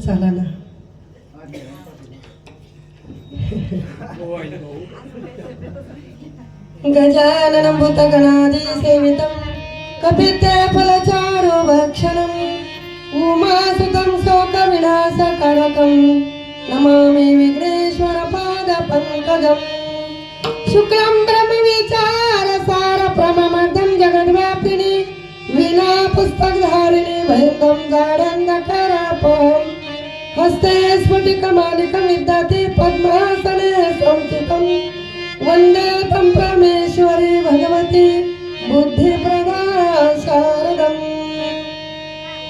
चाला ना. गजाननं भूतगणादि सेवितं कपित्ते फलचारु भक्षणं उमासुतं शोकविनाशकारकं नमामि विघ्नेश्वर पादपङ्कजम्. शुक्लं ब्रह्मविचारसारप्रममदं जगद्व्यापिनी वीणा पुस्तकधारिणी भयङ्कं गाढान्धकारापहं हस्ते स्फटिकमालिकं विद्याते पद्मासने संस्थितं वन्दे तं परमेश्वरी भगवती बुद्धिप्रदां शारदम्.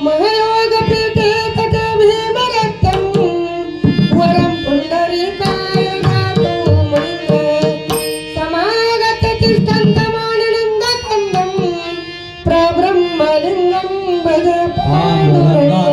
महयोगपीठे तटे भीमरक्तं वरं पुण्डरीकाय गातुं मुनिन्द्रे समागत तिष्ठन्तमानन्दकन्दं प्रब्रह्मलिङ्गं भज पाण्डुरङ्गम्.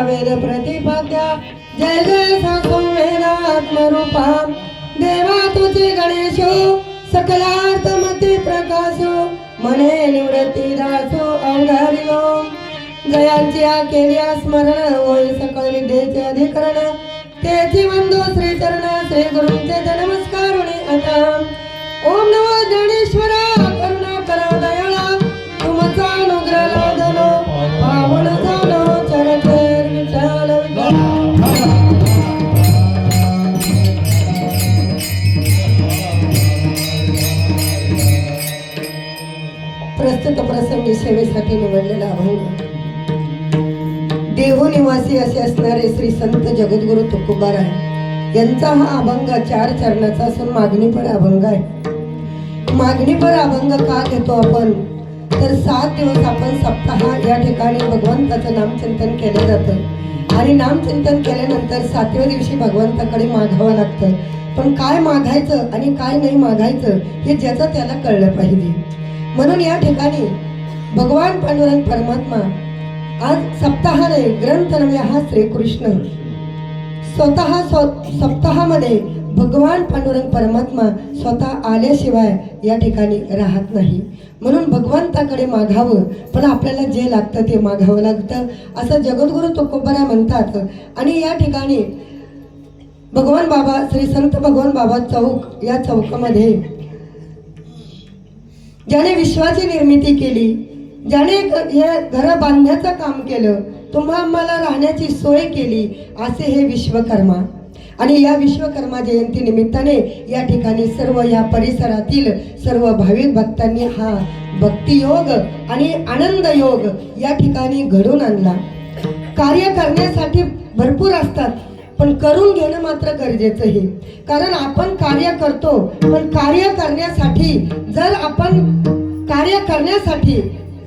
वेद प्रतिपद्या जय जय वेदात्मरूपा देवा तुझे गणेशो सकलार्थमती प्रकाशो मने निवृत्ती दासो अवघारियो. जयांची केल्या स्मरण होय सकल विद्येचे अधिकरण तेची वंदो श्री चरण श्री गुरूंचे नमस्कारुणी आता. ओम नमो ज्ञानेश्वरा करुणा करा दयाळा तुमचा अनुग्रह लादलो पावन झालो चरचर विठ्ठल प्रस्तुत प्रसंगी सेवेसाठी निवडलेला अभंग देहू निवासी असे असणारे श्री संत जगद्गुरु तुकोबाराय यांचा हा अभंग 4 चरणाचा असून मागणीपर अभंग आहे. मागणीपर अभंग का घेतो आपण तर 7 दिवस आपण सप्ताह या ठिकाणी भगवंताचं नामचिंतन केलं जातं आणि नामचिंतन केल्यानंतर 7व्या दिवशी भगवंताकडे मागावं लागतं. पण काय मागायचं आणि काय नाही मागायचं हे ज्याचं त्याला कळलं पाहिजे. म्हणून या ठिकाणी भगवान पांडुरंग परमात्मा आज सप्ताहाने ग्रंथ नव्हे हा श्रीकृष्ण स्वतः सप्ताहामध्ये भगवान पांडुरंग परमात्मा स्वतः आल्याशिवाय या ठिकाणी राहत नाही. म्हणून भगवंताकडे मागावं पण आपल्याला जे लागतं ते मागावं लागतं असं जगद्गुरु तुकोबाराय म्हणतात. आणि या ठिकाणी भगवान बाबा श्री संत भगवान बाबा चौक या चौकामध्ये ज्याने विश्वाची निर्मिती केली ज्याने हे घर बांधण्याचं काम केलं तुम्हा आम्हाला राहण्याची सोय केली असे हे विश्वकर्मा. आणि या विश्वकर्मा जयंती निमित्ताने या ठिकाणी सर्व या परिसरातील सर्व भाविक भक्तांनी हा भक्तियोग आणि आनंद योग या ठिकाणी घडून आणला. कार्य करण्यासाठी भरपूर असतात पण करून घेणं मात्र गरजेचं आहे. कारण आपण कार्य करतो, पण कार्य करण्यासाठी जर आपण कार्य करण्यासाठी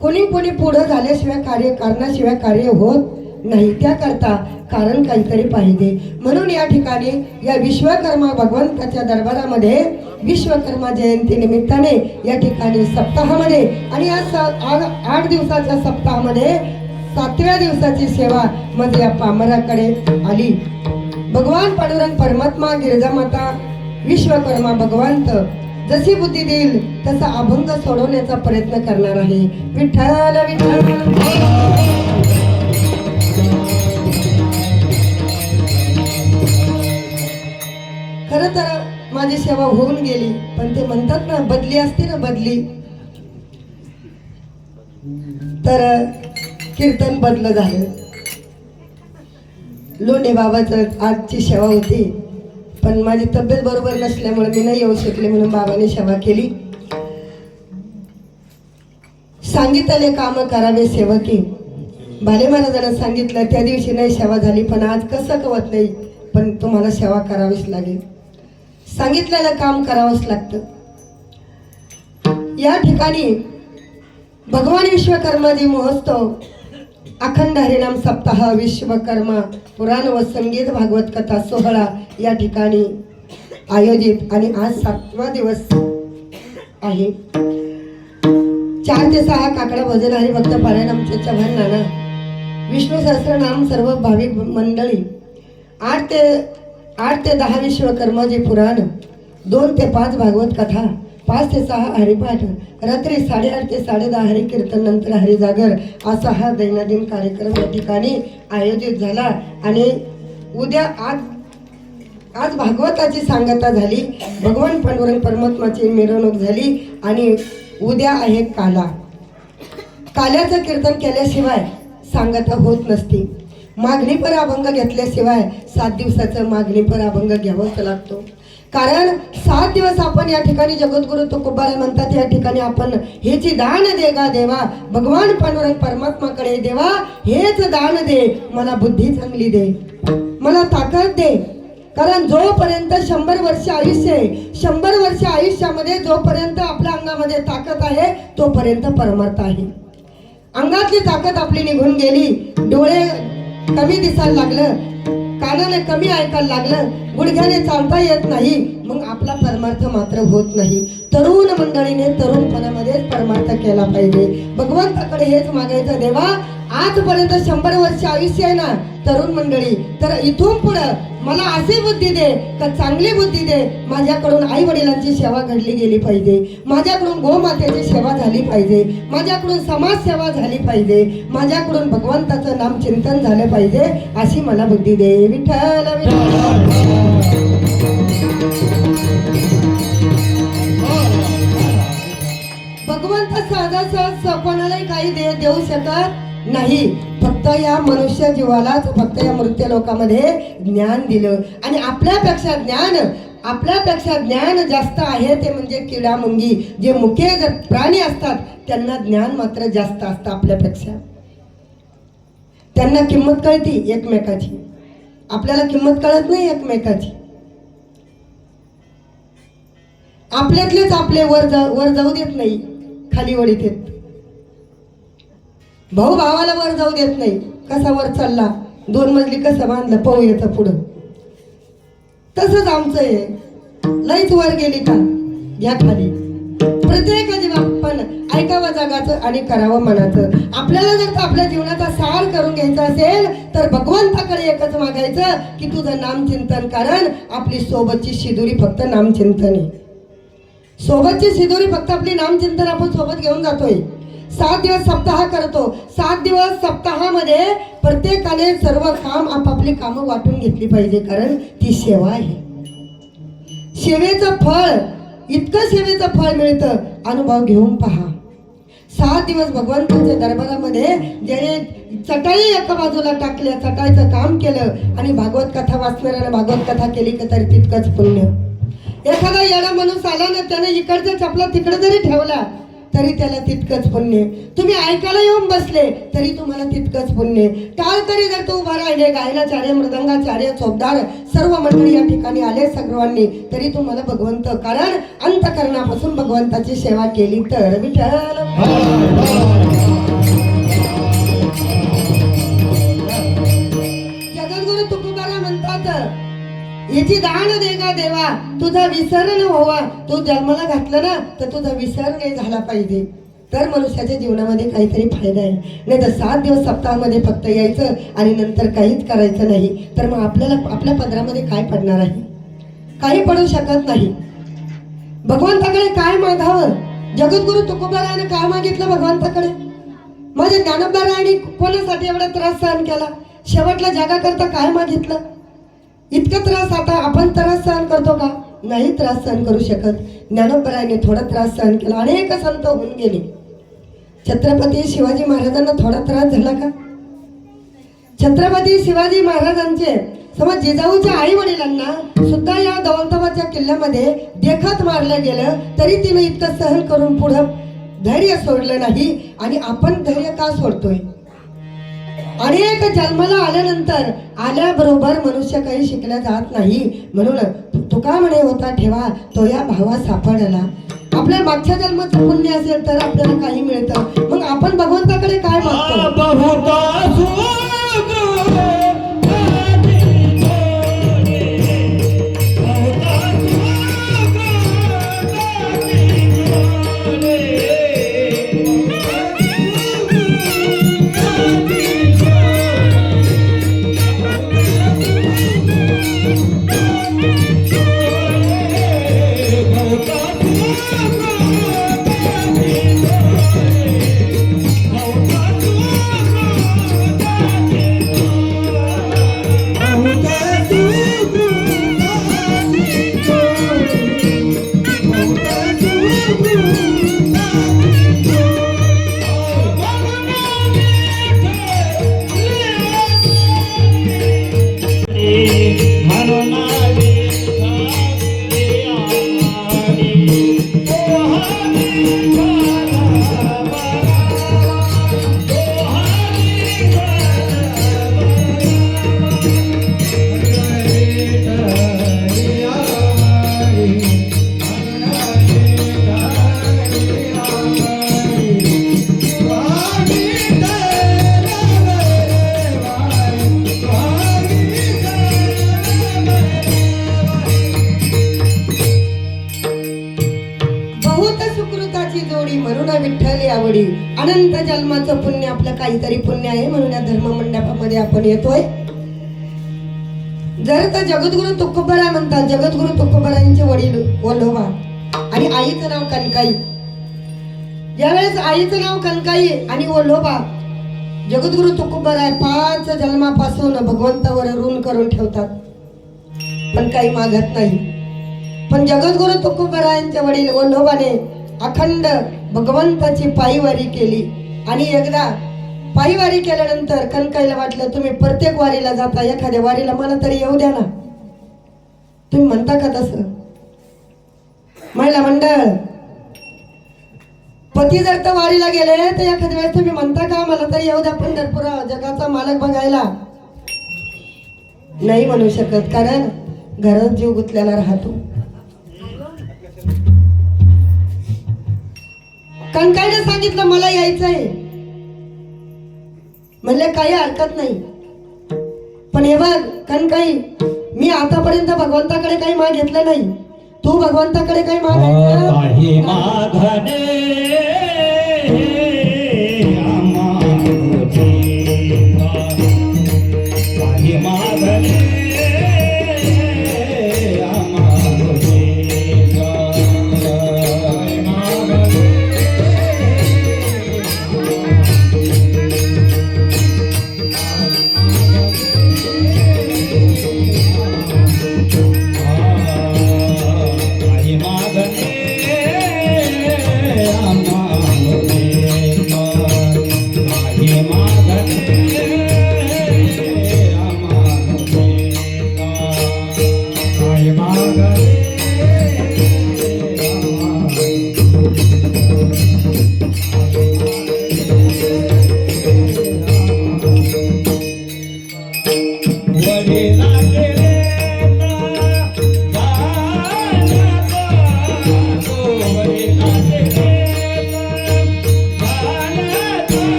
कोणी पुढे झाल्याशिवाय कार्य करण्याशिवाय कार्य होत नाही. त्याकरता कारण काहीतरी पाहिजे. म्हणून या ठिकाणी या विश्वकर्मा भगवंताच्या दरबारामध्ये विश्वकर्मा जयंती निमित्ताने या ठिकाणी सप्ताहामध्ये आणि या 8 दिवसाच्या सप्ताहामध्ये 7व्या दिवसाची सेवा म्हणजे या पामराकडे आली. भगवान पांडुरंग परमात्मा, गिरिजा माता, विश्वकर्मा भगवंत जशी बुद्धी देईल तसा अभंग सोडवण्याचा प्रयत्न करणार आहे. विठ्ठल विठ्ठल. खरं तर माझी सेवा होऊन गेली, पण ते म्हणतात ना बदली असते ना बदली, तर कीर्तन बदलं झालं. लोणे बाबाचं आजची सेवा होती, पण माझी तब्येत बरोबर नसल्यामुळे मी नाही येऊ शकले, म्हणून बाबाने सेवा केली. सांगितले काम करावे सेवकी, भाले महाराजांना सांगितलं त्या दिवशी नाही सेवा झाली, पण आज कसं कवत नाही, पण तुम्हाला सेवा करावीच लागेल. सांगितलेलं काम करावंच लागतं. या ठिकाणी भगवान विश्वकर्माजी महोत्सव, अखंड हरिनाम सप्ताह, विश्वकर्मा पुराण व संगीत भागवत कथा सोहळा या ठिकाणी आयोजित आणि आज 7वा दिवस आहे. 4 ते 6 काकडा भजन हरिभक्त पारायण आमचे चव्हाण नाना, विष्णू सहस्रनाम सर्व भाविक मंडळी, 8 ते 10 विश्वकर्माजी पुराण, 2 ते 5 भागवत कथा, 5 ते 6 हरिपाठ, रात्री 8:30 ते 10:30 हरिकीर्तन, नंतर हरिजागर असा हा दैनंदिन कार्यक्रम या ठिकाणी आयोजित झाला. आणि उद्या आज भागवताची सांगता झाली, भगवान पांडुरंग परमात्माची मिरवणूक झाली आणि उद्या आहे काल्याचं कीर्तन केल्याशिवाय सांगता होत नसते. मागणीपर अभंग घेतल्याशिवाय 7 दिवसाचं मागणीपर अभंग घ्यावंच लागतो. कारण 7 दिवस आपण या ठिकाणी जगद्गुरु तुकोबारा म्हणतात, या ठिकाणी आपण हेची दान दे गा देवा, भगवान पांडुरंग परमात्माकडे देवा हेच दान दे, मला बुद्धी चांगली दे, मला ताकद दे. कारण जोपर्यंत 100 वर्ष आयुष्य आहे, 100 वर्ष आयुष्यामध्ये जोपर्यंत आपल्या अंगामध्ये ताकद आहे तोपर्यंत परमार्थ आहे. अंगातली ताकद आपली निघून गेली, डोळे कमी दिसायला लागलं, कानाने कमी ऐकायला लागलं, गुडघ्याने चालता येत नाही, मग आपला परमार्थ मात्र होत नाही. तरुण मंडळीने तरुणपणामध्येच परमार्थ केला पाहिजे. भगवंताकडे हेच मागायचं, देवा आजपर्यंत 100 वर्ष आयुष्य आहे ना तरुण मंडळी, तर इथून पुढं मला अशी बुद्धी दे का चांगली बुद्धी दे. माझ्याकडून आई वडिलांची सेवा घडली गेली पाहिजे, माझ्याकडून गोमातेची सेवा झाली पाहिजे, माझ्याकडून समाज सेवा झाली पाहिजे, माझ्याकडून भगवंताचं नाम चिंतन झालं पाहिजे, अशी मला बुद्धी दे. विठ्ठल भगवंत सहजासहज कोणालाही काही देऊ शकत नाही. फक्त या मनुष्य जीवालाच फक्त या मृत्यू लोकामध्ये ज्ञान दिलं. आणि आपल्यापेक्षा ज्ञान जास्त आहे ते म्हणजे किडा मुंगी, जे मुके प्राणी असतात त्यांना ज्ञान मात्र जास्त असतं आपल्यापेक्षा. त्यांना किंमत कळती एकमेकाची, आपल्याला किंमत कळत नाही एकमेकाची. आपल्यातलेच आपले वर जाऊ देत नाही, खाली वळीत येत. भाऊ भावाला वर जाऊ देत नाही, कसा वर चालला, 2 मजली कसं बांधलं पाहू येतं पुढं. तसंच आमचं आहे, लईच वर गेली का घ्या खाली. प्रत्येकाची आपण ऐकावं जगाचं आणि करावं मनाचं. आपल्याला जर का आपल्या जीवनाचा सार करून घ्यायचा असेल तर भगवंताकडे एकच मागायचं की तुझं नामचिंतन. कारण आपली सोबतची शिदुरी फक्त नामचिंतन आहे. सोबतची शिदुरी फक्त आपली नामचिंतन आपण सोबत घेऊन जातोय. 7 दिवस सप्ताह करतो. 7 दिवस सप्ताहामध्ये प्रत्येकाने सर्व काम आपापली कामं वाटून घेतली पाहिजे, कारण ती सेवा आहे. सेवेचं फळ, इतकं सेवेचं फळ मिळतं, अनुभव घेऊन पहा. 7 दिवस भगवंताच्या दरबारामध्ये ज्याने चटाई एका बाजूला टाकल्या, चटाईचं काम केलं आणि भागवत कथा वाचणाऱ्याने भागवत कथा केली का तरी तितकंच पुण्य. एखादा येडा माणूस आला ना, त्याने इकडच्या चपला तिकडे जरी ठेवला तरी त्याला तितकंच पुण्य. तुम्ही ऐकायला येऊन बसले तरी तुम्हाला तितकंच पुण्य. टाळ तरी जर तू उभा राहिले, गायनाचार्य, मृदंगाचार्य, चोपदार सर्व मंडळी या ठिकाणी आले सर्वांनी, तरी तुम्हाला भगवंत, कारण अंतकरणापासून भगवंताची सेवा केली तर. विठ्ठल जगद्गुरु तुकोबारा म्हणतात, याची दान दे गा देवा, तुझा विसर न व्हावा. तू जन्माला घातलं ना तर तुझा विसर नाही झाला पाहिजे, तर मनुष्याच्या जीवनामध्ये काहीतरी फायदा आहे. नाही तर 7 दिवस सप्ताहामध्ये फक्त यायचं आणि नंतर काहीच करायचं नाही, तर मग आपल्याला आपल्या पदरामध्ये काय पडणार आहे? काही पडू शकत नाही. भगवंताकडे काय मागावं? जगद्गुरु तुकोबाराने काय मागितलं भगवंताकडे? माझ्या ज्ञानोबारायांनी कोणासाठी एवढा त्रास सहन केला? शेवटला जगाकरता काय मागितलं? इतका त्रास आता आपण त्रास सहन करतो का? नाही त्रास सहन करू शकत. ज्ञानोबारायांनी थोडा त्रास सहन केला, अनेक संत होऊन गेले. छत्रपती शिवाजी महाराजांना थोडा त्रास झाला का? छत्रपती शिवाजी महाराजांचे समज जिजाऊच्या आई वडिलांना सुद्धा या दौलताबादच्या किल्ल्यामध्ये देखत मारलं गेलं, तरी तिने इतकं सहन करून पुढं धैर्य सोडलं नाही. आणि आपण धैर्य का सोडतोय? अनेक जन्माला आल्यानंतर आल्याबरोबर मनुष्य काही शिकला जात नाही. म्हणून तुका म्हणे होता ठेवा तो या भावा सापडला. आपल्या मागच्या जन्माचं पुण्य असेल तर आपल्याला काही मिळतं. मग आपण भगवंताकडे काय मागतो? अनंत जन्माचं पुण्य, आपलं काहीतरी पुण्य आहे म्हणून या धर्म मंडपामध्ये आपण येतोय. जर तर जगद्गुरु तुकोबारा म्हणतात, जगद्गुरु तुकोबारांचे वडील वल्होबा आणि आईचं नाव कनकाई. ज्यावेळेस आईचं नाव कनकाई आणि वल्होबा, जगद्गुरु तुकोबारा 5 जन्मापासून भगवंतावर ऋण करून ठेवतात, पण काही मागत नाही. पण जगद्गुरु तुकोबारांच्या वडील वल्होबाने अखंड भगवंताची पायीवारी केली. आणि एकदा पायीवारी केल्यानंतर कनकाईला वाटलं, तुम्ही प्रत्येक वारीला जाता, एखाद्या वारीला मला तरी येऊ द्या ना. तुम्ही म्हणता का तसं? महिला मंडळ, पती जर तर वारीला गेले तर एखाद्या वेळेस तुम्ही म्हणता का मला तरी येऊ द्या पंढरपुरा जगाचा मालक बघायला? नाही म्हणू शकत, कारण घरात जीव गुंतलेला राहतो. कनकाईने सांगितलं मला यायचंय, म्हणले काही हरकत नाही. पण हे बघ कनकाई, मी आतापर्यंत भगवंताकडे काही मागितलं नाही, तू भगवंताकडे काही मागायचं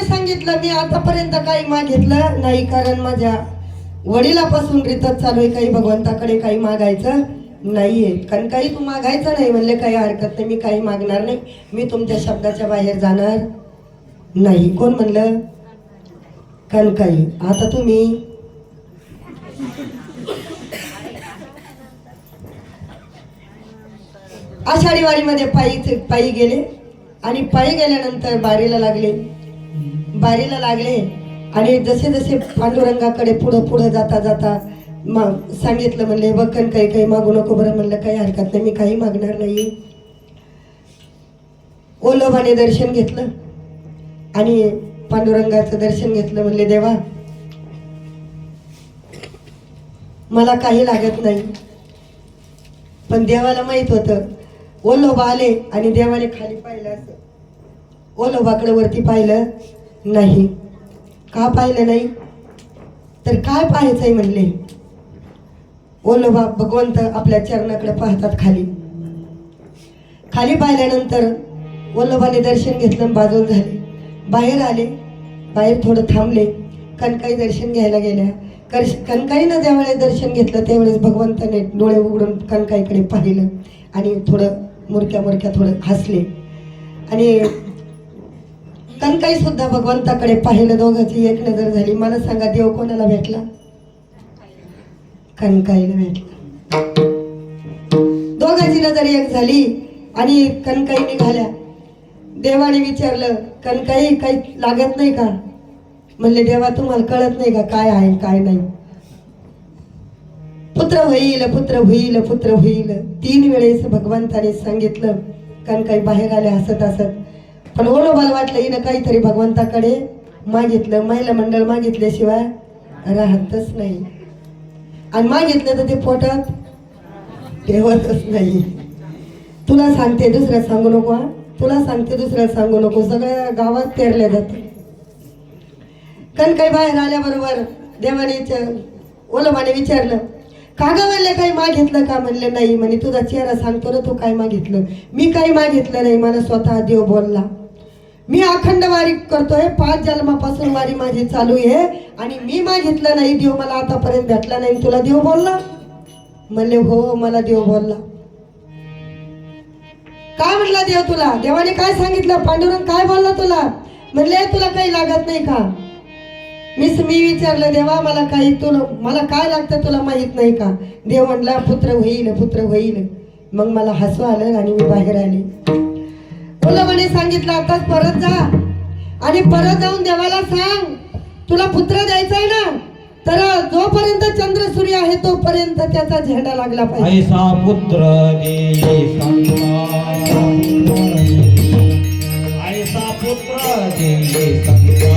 सांगितलं मी आतापर्यंत काही मागितलं नाही, कारण माझ्या वडिलापासून रीतच चालू आहे काही भगवंताकडे काही मागायचं नाहीये. कारण काही तू मागायचं नाही म्हणले काही हरकत नाही, मी काही मागणार नाही, मी तुमच्या शब्दाच्या बाहेर जाणार नाही. कोण म्हणलं? कणकाई. आता तुम्ही आषाढी वारीमध्ये पायी गेले आणि पायी गेल्यानंतर बारीला लागले आणि जसे जसे पांडुरंगाकडे पुढं पुढं जाता जाता मग सांगितलं, म्हणले बघ काही मागू नको बरं. म्हणलं काही हरकत नाही, मी काही मागणार नाही. ओलोबाने दर्शन घेतलं आणि पांडुरंगाचं दर्शन घेतलं. म्हणले देवा मला काही लागत नाही, पण देवाला माहित होतं. ओलोबा आले आणि देवाने खाली पाहिलं, असं ओलोबाकडे वरती पाहिलं नाही. का पाहिलं नाही? तर काय पाहायचंय म्हणले. ओलोबा भगवंत आपल्या चरणाकडे पाहतात. खाली पाहिल्यानंतर ओलोबाने दर्शन घेतलं, बाजूला झाले, बाहेर आले, बाहेर थोडं थांबले. कणकाई दर्शन घ्यायला गेल्या. कणकाईनं ज्यावेळेस दर्शन घेतलं त्यावेळेस भगवंताने डोळे उघडून कणकाईकडे पाहिलं आणि थोडं मुरक्या थोडं हसले आणि कणकाई सुद्धा भगवंताकडे पाहिलं. दोघांची एक नजर झाली. मला सांगा देव कोणाला भेटला? कणकाईला भेटला. दोघांची नजर एक झाली आणि कणकाई निघाल्या. देवाने विचारलं, कणकाई काही लागत नाही का? म्हणले देवा तुम्हाला कळत नाही का काय आहे काय नाही? पुत्र होईल पुत्र होईल पुत्र होईल 3 वेळेस भगवंताने सांगितलं. कणकाई बाहेर आले हसत हसत. पण ओलोबाला वाटलं हिनं काहीतरी भगवंताकडे मागितलं. महिला मंडळ मागितल्याशिवाय राहतच नाही आणि मागितलं तर ते पोटात ठेवतच नाही. तुला सांगते दुसऱ्या सांगू नको, तुला सांगते दुसऱ्या सांगू नको, सगळ्या गावात पेरल्या जाते. कणकाई बाहेर आल्याबरोबर देवाने ओलोबाने विचारलं, का ग म्हणले काही मागितलं का? म्हणले नाही. म्हणे तुझा चेहरा सांगतो ना तू काय मागितलं. मी काही मागितलं नाही, मला स्वतः देव बोलला. मी अखंड वारी करतोय, 5 जन्मापासून वारी माझी चालू आहे आणि मी मागितलं नाही, देव मला आतापर्यंत भेटला नाही, तुला देव बोलला? म्हणले हो मला देव बोलला. काय म्हणला देव तुला? देवाने काय सांगितलं? पांडुरंग काय बोलला तुला? म्हणले तुला काही लागत नाही का? मी विचारलं देवा मला काय लागतं तुला माहित नाही का? देव म्हणला पुत्र होईल पुत्र होईल. मग मला हसू आलं आणि मी बाहेर आले. ओलोबाने सांगितलं आताच परत जा आणि परत जाऊन देवाला सांग तुला पुत्र द्यायचाय ना, तर जोपर्यंत चंद्र सूर्य आहे तोपर्यंत त्याचा झेंडा लागला पाहिजे. ऐसा पुत्र दे संता, ऐसा पुत्र दे संता.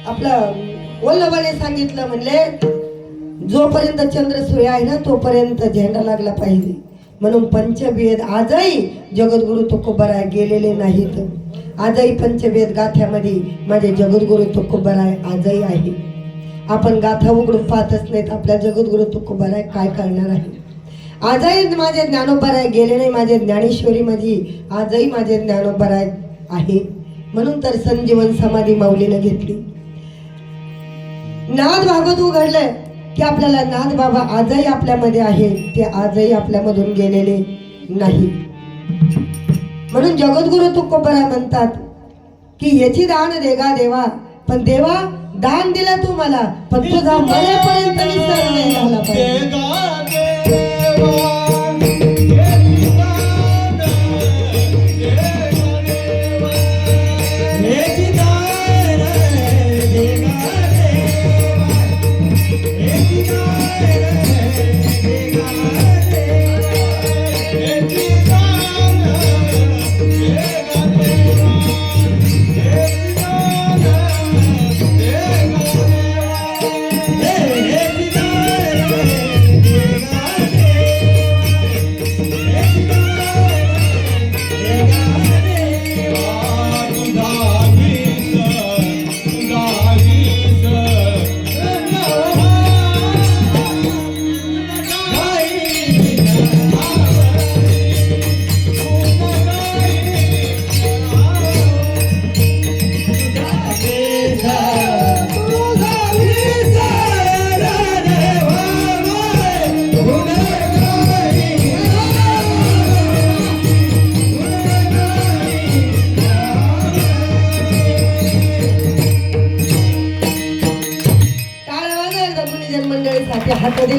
आपला वल्लभाने सांगितलं, म्हणले जोपर्यंत चंद्र सूर्य आहे ना तोपर्यंत झेंडा लागला पाहिजे. म्हणून पंचवेद आजही जगद्गुरु तुकोबाराय गेलेले नाहीत. आजही पंचवेद गाथ्यामध्ये माझे जगद्गुरु तुकोबाराय आजही आहे. आपण गाथा उघडून पाहतच नाहीत आपल्या जगद्गुरु तुकोबाराय काय करणार आहे. आजही माझे ज्ञानोबाराय गेले नाही. माझे ज्ञानेश्वरी मध्ये आजही माझे ज्ञानोबाराय आहे. म्हणून तर संजीवन समाधी माऊलीने घेतली. नाद भागवत उघडलंय की आपल्याला नाद बाबा आजही आपल्यामध्ये आहे, ते आजही आपल्यामधून गेलेले नाही. म्हणून जगद्गुरु तुकोबाराय म्हणतात की याची दान देगा देवा, पण देवा दान दिलं तू मला, पण तुझा मरेपर्यंत विसर नाही झाला पाहिजे.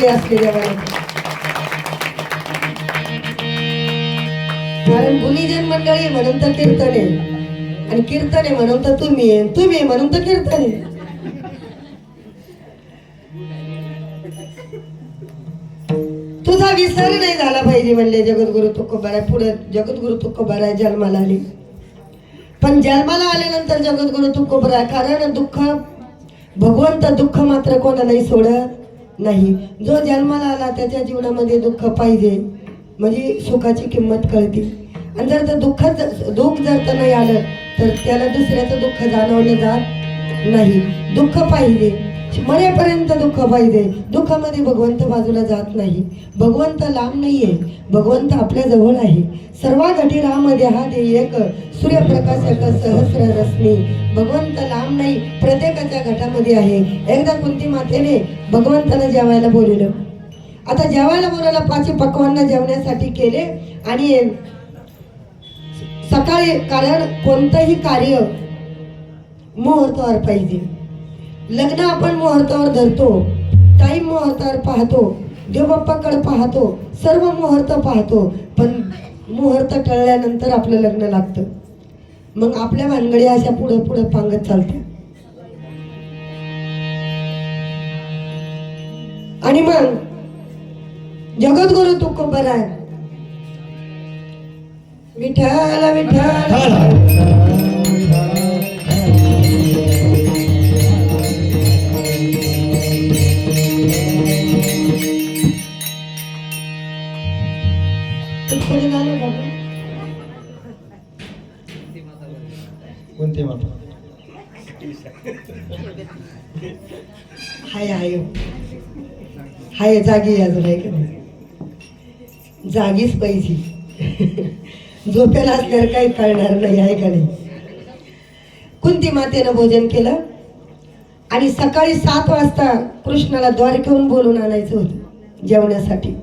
दिली असली देवाला. कारण गुणीजन मंडळी म्हणून तर कीर्तन आहे, आणि कीर्तन आहे म्हणून तर तुम्ही आहे, तुम्ही आहे म्हणून तर कीर्तन आहे. तुझा विसर नाही झाला पाहिजे म्हणले जगद्गुरु तुकोबाराय. पुढे जगद्गुरु तुकोबाराय जन्माला आले, पण जन्माला आल्यानंतर जगद्गुरु तुकोबाराय, कारण दुःख भगवंत दुःख मात्र कोणालाही सोडत नाही. जो जन्माला आला त्याच्या जीवनामध्ये दुःख पाहिजे, म्हणजे सुखाची किंमत कळते. आणि जर तर दुःख जर तर नाही आलं तर त्याला दुसऱ्याचं दुःख जाणवलं जात नाही. दुःख पाहिजे, मरेपर्यंत दुःख पाहिजे. दुःखामध्ये भगवंत बाजूला जात नाही. भगवंत लांब नाहीये, भगवंत आपल्या जवळ आहे. सर्वा घटी रामध्ये हा दे एक सूर्यप्रकाशक सहस्र रश्मी. भगवंत लांब नाही, प्रत्येकाच्या घटामध्ये आहे. एकदा कुंती मातेने भगवंताला जेवायला बोलवलं. आता जेवायला बोलायला 5 पक्वांना जेवण्यासाठी केले. आणि सकाळी, कारण कोणतंही कार्य मुहूर्तावर पाहिजे. लग्न आपण मुहूर्तावर धरतो, टाईम मुहूर्तावर पाहतो, देवबाप्पाकडे पाहतो, सर्व मुहूर्त पाहतो, पण मुहूर्त टळल्यानंतर आपलं लग्न लागतं. मग आपल्या भानगडी अशा पुढे पुढे पांगत चालते. आणि मग जगद्गुरु तुकोबाराय विठ्ठल विठ्ठल कोणते माता? हाय हाय हाय जागी अजून आहे का नाही? जागीच पाहिजे. झोपेला असल्यावर काही कळणार नाही आहे का नाही. कुंती मातेनं भोजन केलं आणि सकाळी 7 वाजता कृष्णाला द्वारकेहून बोलून आणायचं होतं जेवण्यासाठी.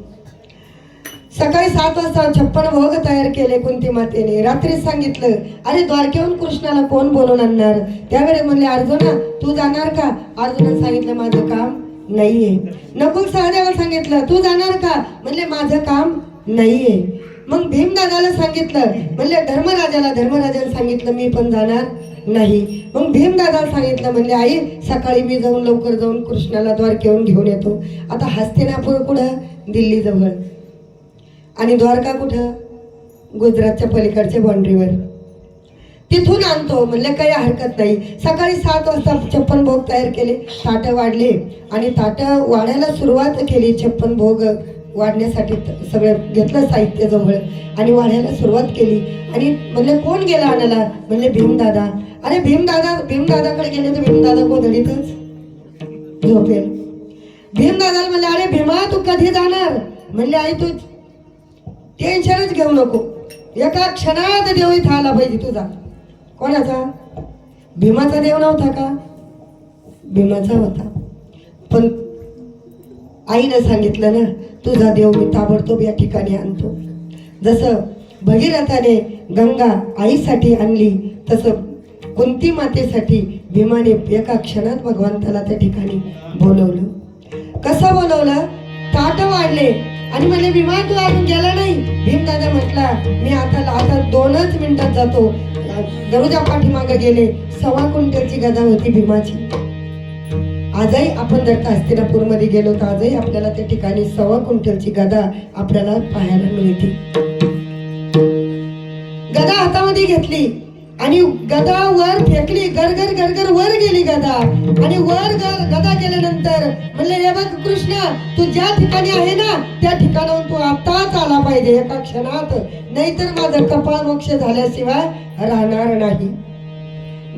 सकाळी 7 वाजता 56 भोग तयार केले कुंती मातेने. रात्रीच सांगितलं, अरे द्वारकेहून कृष्णाला कोण बोलून आणणार? त्यावेळेस म्हणले, अर्जुना तू जाणार का? अर्जुनाने सांगितलं, माझं काम नाहीये. नकुल सहदेवाला सांगितलं, तू जाणार का? म्हणले, माझं काम नाहीये. मग भीमदादाला सांगितलं, म्हणले धर्मराजाला सांगितलं, मी पण जाणार नाही. मग भीमदादाला सांगितलं, म्हणले, आई सकाळी मी जाऊन लवकर जाऊन कृष्णाला द्वारकेहून घेऊन येतो. आता हस्तिनापूर कुठं? दिल्ली जवळ. आणि द्वारका कुठं? गुजरातच्या पलीकडच्या बाउंड्रीवर. तिथून आणतो. म्हणले काही हरकत नाही. सकाळी 7 वाजता 56 भोग तयार केले, ताटं वाढले आणि ताटं वाढायला सुरुवात केली. 56 भोग वाढण्यासाठी सगळं घेतलं साहित्य जवळ आणि वाढायला सुरुवात केली. आणि म्हणले, कोण गेला आणायला? म्हणले, भीमदादा. अरे भीमदादाकडे गेले तर भीमदादा गोधडीतच झोपेल. भीमदादाला म्हणले, अरे भीमा तू कधी जाणार? म्हणले, आई तू टेन्शनच घेऊ नको, एका क्षणात देव इथं आला पाहिजे तुझा. कोणाचा? भीमाचा देव नव्हता का? भीमाचा होता. पण आईनं सांगितलं ना, तुझा देव मी ताबडतोब या ठिकाणी आणतो. जसं भगीरथाने गंगा आईसाठी आणली, तसं कुंती मातेसाठी भीमाने एका क्षणात भगवंताला त्या ठिकाणी बोलवलं. कसं बोलवलं? ताट वाढले आणि म्हणले, भीमा तू अजून गेला नाही? भीमदादा म्हटला, मी आता 2च मिनिटात जातो. दरवाजा पाठीमागे गेले. 1.25 क्विंटलची गदा होती भीमाची. आजही आपण जर का हस्तिनापूरमध्ये गेलो तर आजही आपल्याला त्या ठिकाणी 1.25 क्विंटलची गदा आपल्याला पाहायला मिळते. गदा हातामध्ये घेतली आणि गदा वर फेकली. गरगर गरगर वर गेली गदा. आणि वर गदा गेल्यानंतर म्हणले, हे बघ कृष्ण, तू ज्या ठिकाणी आहे ना त्या ठिकाणाहून तू आताच आला पाहिजे एका क्षणात, नाहीतर माझं कपाळ मोक्ष झाल्याशिवाय राहणार नाही.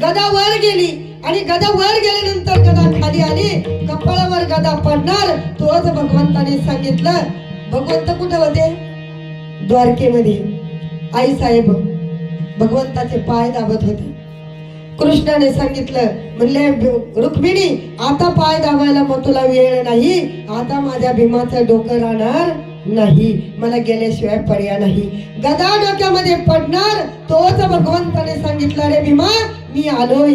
गदा वर गेली आणि गदा वर गेल्यानंतर गदा खाली आली. कपाळावर गदा पडणार तोच भगवंताने सांगितलं. भगवंत कुठे होते? द्वारकेमध्ये. आई साहेब भगवंताचे पाय दाबत होते. कृष्णाने सांगितलं, म्हणले, रुक्मिणी आता पाय दाबायला मग तुला वेळ नाही. आता माझ्या भीमाचं डोकं राहणार नाही, मला गेल्याशिवाय पर्याय नाही. गदा डोक्यामध्ये पडणार तोच भगवंताने सांगितलं, रे भीमा मी आलोय.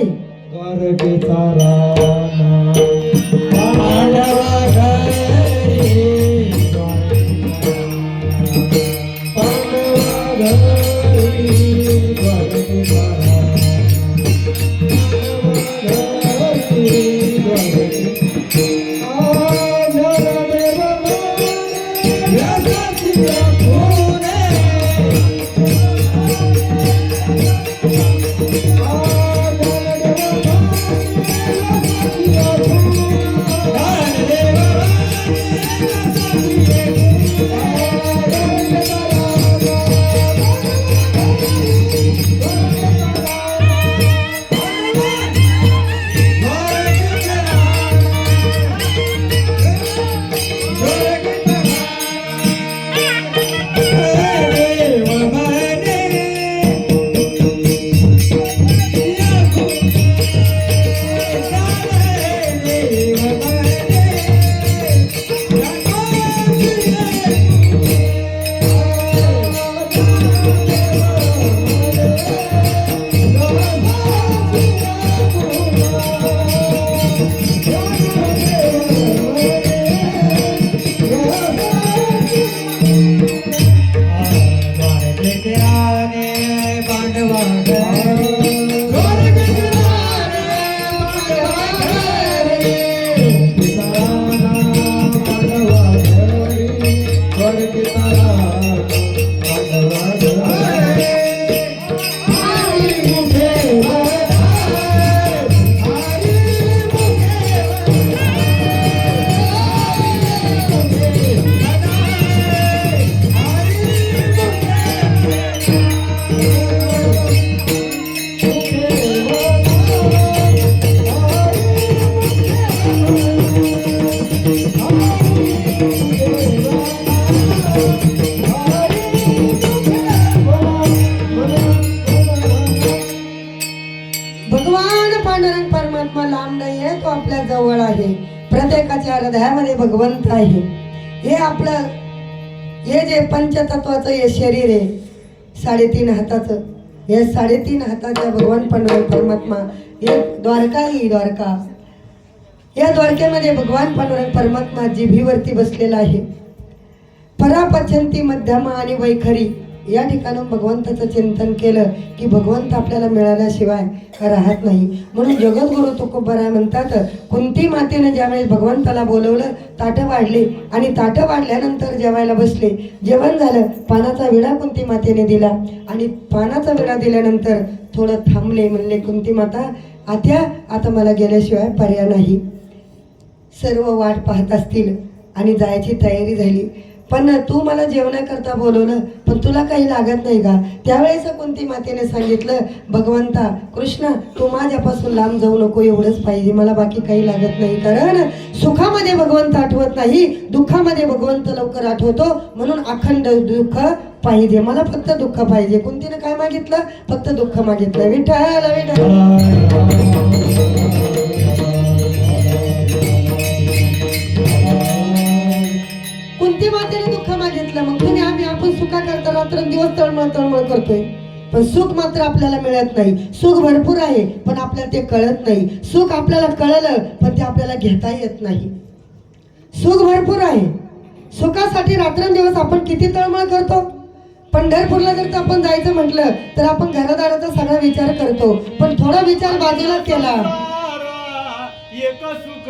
द्वारकेचा राणा भगवान पांडुरंग परमात्मा लांब नाहीये, तो आपल्या जवळ आहे. प्रत्येकाच्या हृदयामध्ये भगवंत आहे. हे आपलं हे जे पंचतत्वाचं हे शरीर आहे 3.5 हाताचं, हे 3.5 हाताच्या भगवान पांडुरंग परमात्मा हे द्वारका ही द्वारका, या द्वारकेमध्ये भगवान पांडुरंग परमात्मा जिभीवरती बसलेला आहे. परापचंती मध्यमा आणि वैखरी या ठिकाणून भगवंताचं चिंतन केलं की भगवंत आपल्याला मिळाल्याशिवाय राहत नाही. म्हणून जगद्गुरु तुकोबाराय म्हणतात, कुंती मातेने ज्यावेळेस भगवंताला बोलवलं, ताटं वाढली आणि ताटं वाढल्यानंतर जेवायला बसले. जेवण झालं, पानाचा विडा कुंती मातेने दिला आणि पानाचा विडा दिल्यानंतर थोडं थांबले. म्हणले, कुंती माता आत्या, आता मला गेल्याशिवाय पर्याय नाही. सर्व वाट पाहत असतील आणि जायची तयारी झाली. पण तू मला जेवणाकरता बोलवलं, पण तुला काही लागत नाही का? त्यावेळेस कुंती मातेने सांगितलं, भगवंता कृष्णा, तू माझ्यापासून लांब जाऊ नको, एवढंच पाहिजे, मला बाकी काही लागत नाही. कारण सुखामध्ये भगवंत आठवत नाही, दुःखामध्ये भगवंत लवकर आठवतो. म्हणून अखंड दुःख पाहिजे, मला फक्त दुःख पाहिजे. कुंतीने काय मागितलं? फक्त दुःख मागितलं. विठ्ठल विठ्ठल. कुंती मातेने दुःख मागितलं. मग तुम्ही आपण सुखा करता रात्रंदिवस तळमळ तळमळ करतोय, पण सुख मात्र आपल्याला मिळत नाही. सुख भरपूर आहे, पण आपल्याला ते कळत नाही. सुख आपल्याला कळलं, पण ते आपल्याला घेता येत नाही. सुख भरपूर आहे, सुखासाठी रात्रंदिवस आपण किती तळमळ करतो. पंढरपूरला जर आपण जायचं म्हटलं तर आपण घरादाराचा सगळा विचार करतो, पण थोडा विचार बाजूला केला. एक सुख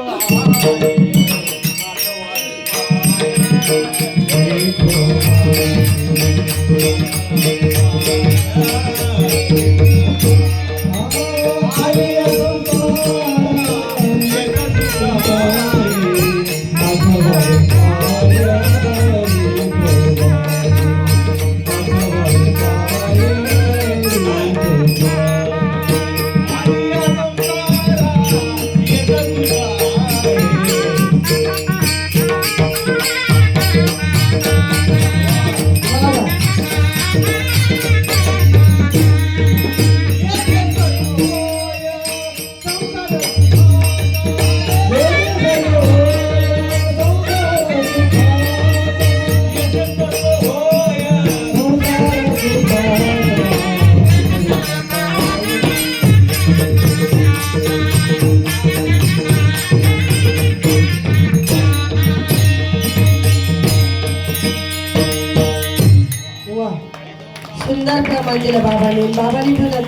सुंदर प्रमाण दिलं बाबाने. बाबाने म्हणत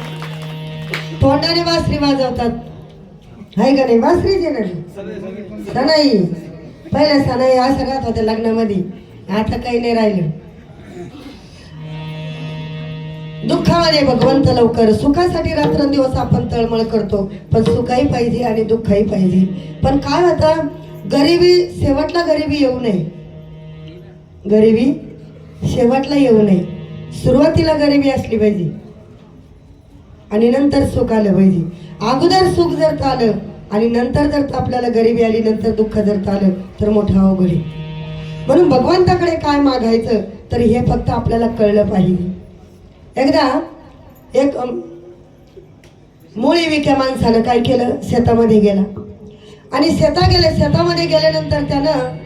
तोंडाने वासरी वाजवतात, हाय का नाही? वासरीचे ना सणाई, पहिल्या सणाई असं राहत होत्या लग्नामध्ये, आता काही नाही राहिलं. दुःखामध्ये भगवंत लवकर, सुखासाठी रात्रंदिवस आपण तळमळ करतो, पण सुखही पाहिजे आणि दुःखही पाहिजे. पण काय होतं, गरिबी शेवटला गरिबी येऊ नये, गरिबी शेवटला येऊ नये. सुरुवातीला गरिबी असली पाहिजे आणि नंतर सुख आलं पाहिजे. अगोदर सुख जर आलं आणि नंतर जर आपल्याला गरिबी आली, नंतर दुःख जर आलं तर मोठं अवघड आहे. म्हणून भगवंताकडे काय मागायचं तर हे फक्त आपल्याला कळलं पाहिजे. एकदा एक मुळी विक्या माणसानं काय केलं, शेतामध्ये गेला आणि शेतामध्ये गेल्यानंतर त्यानं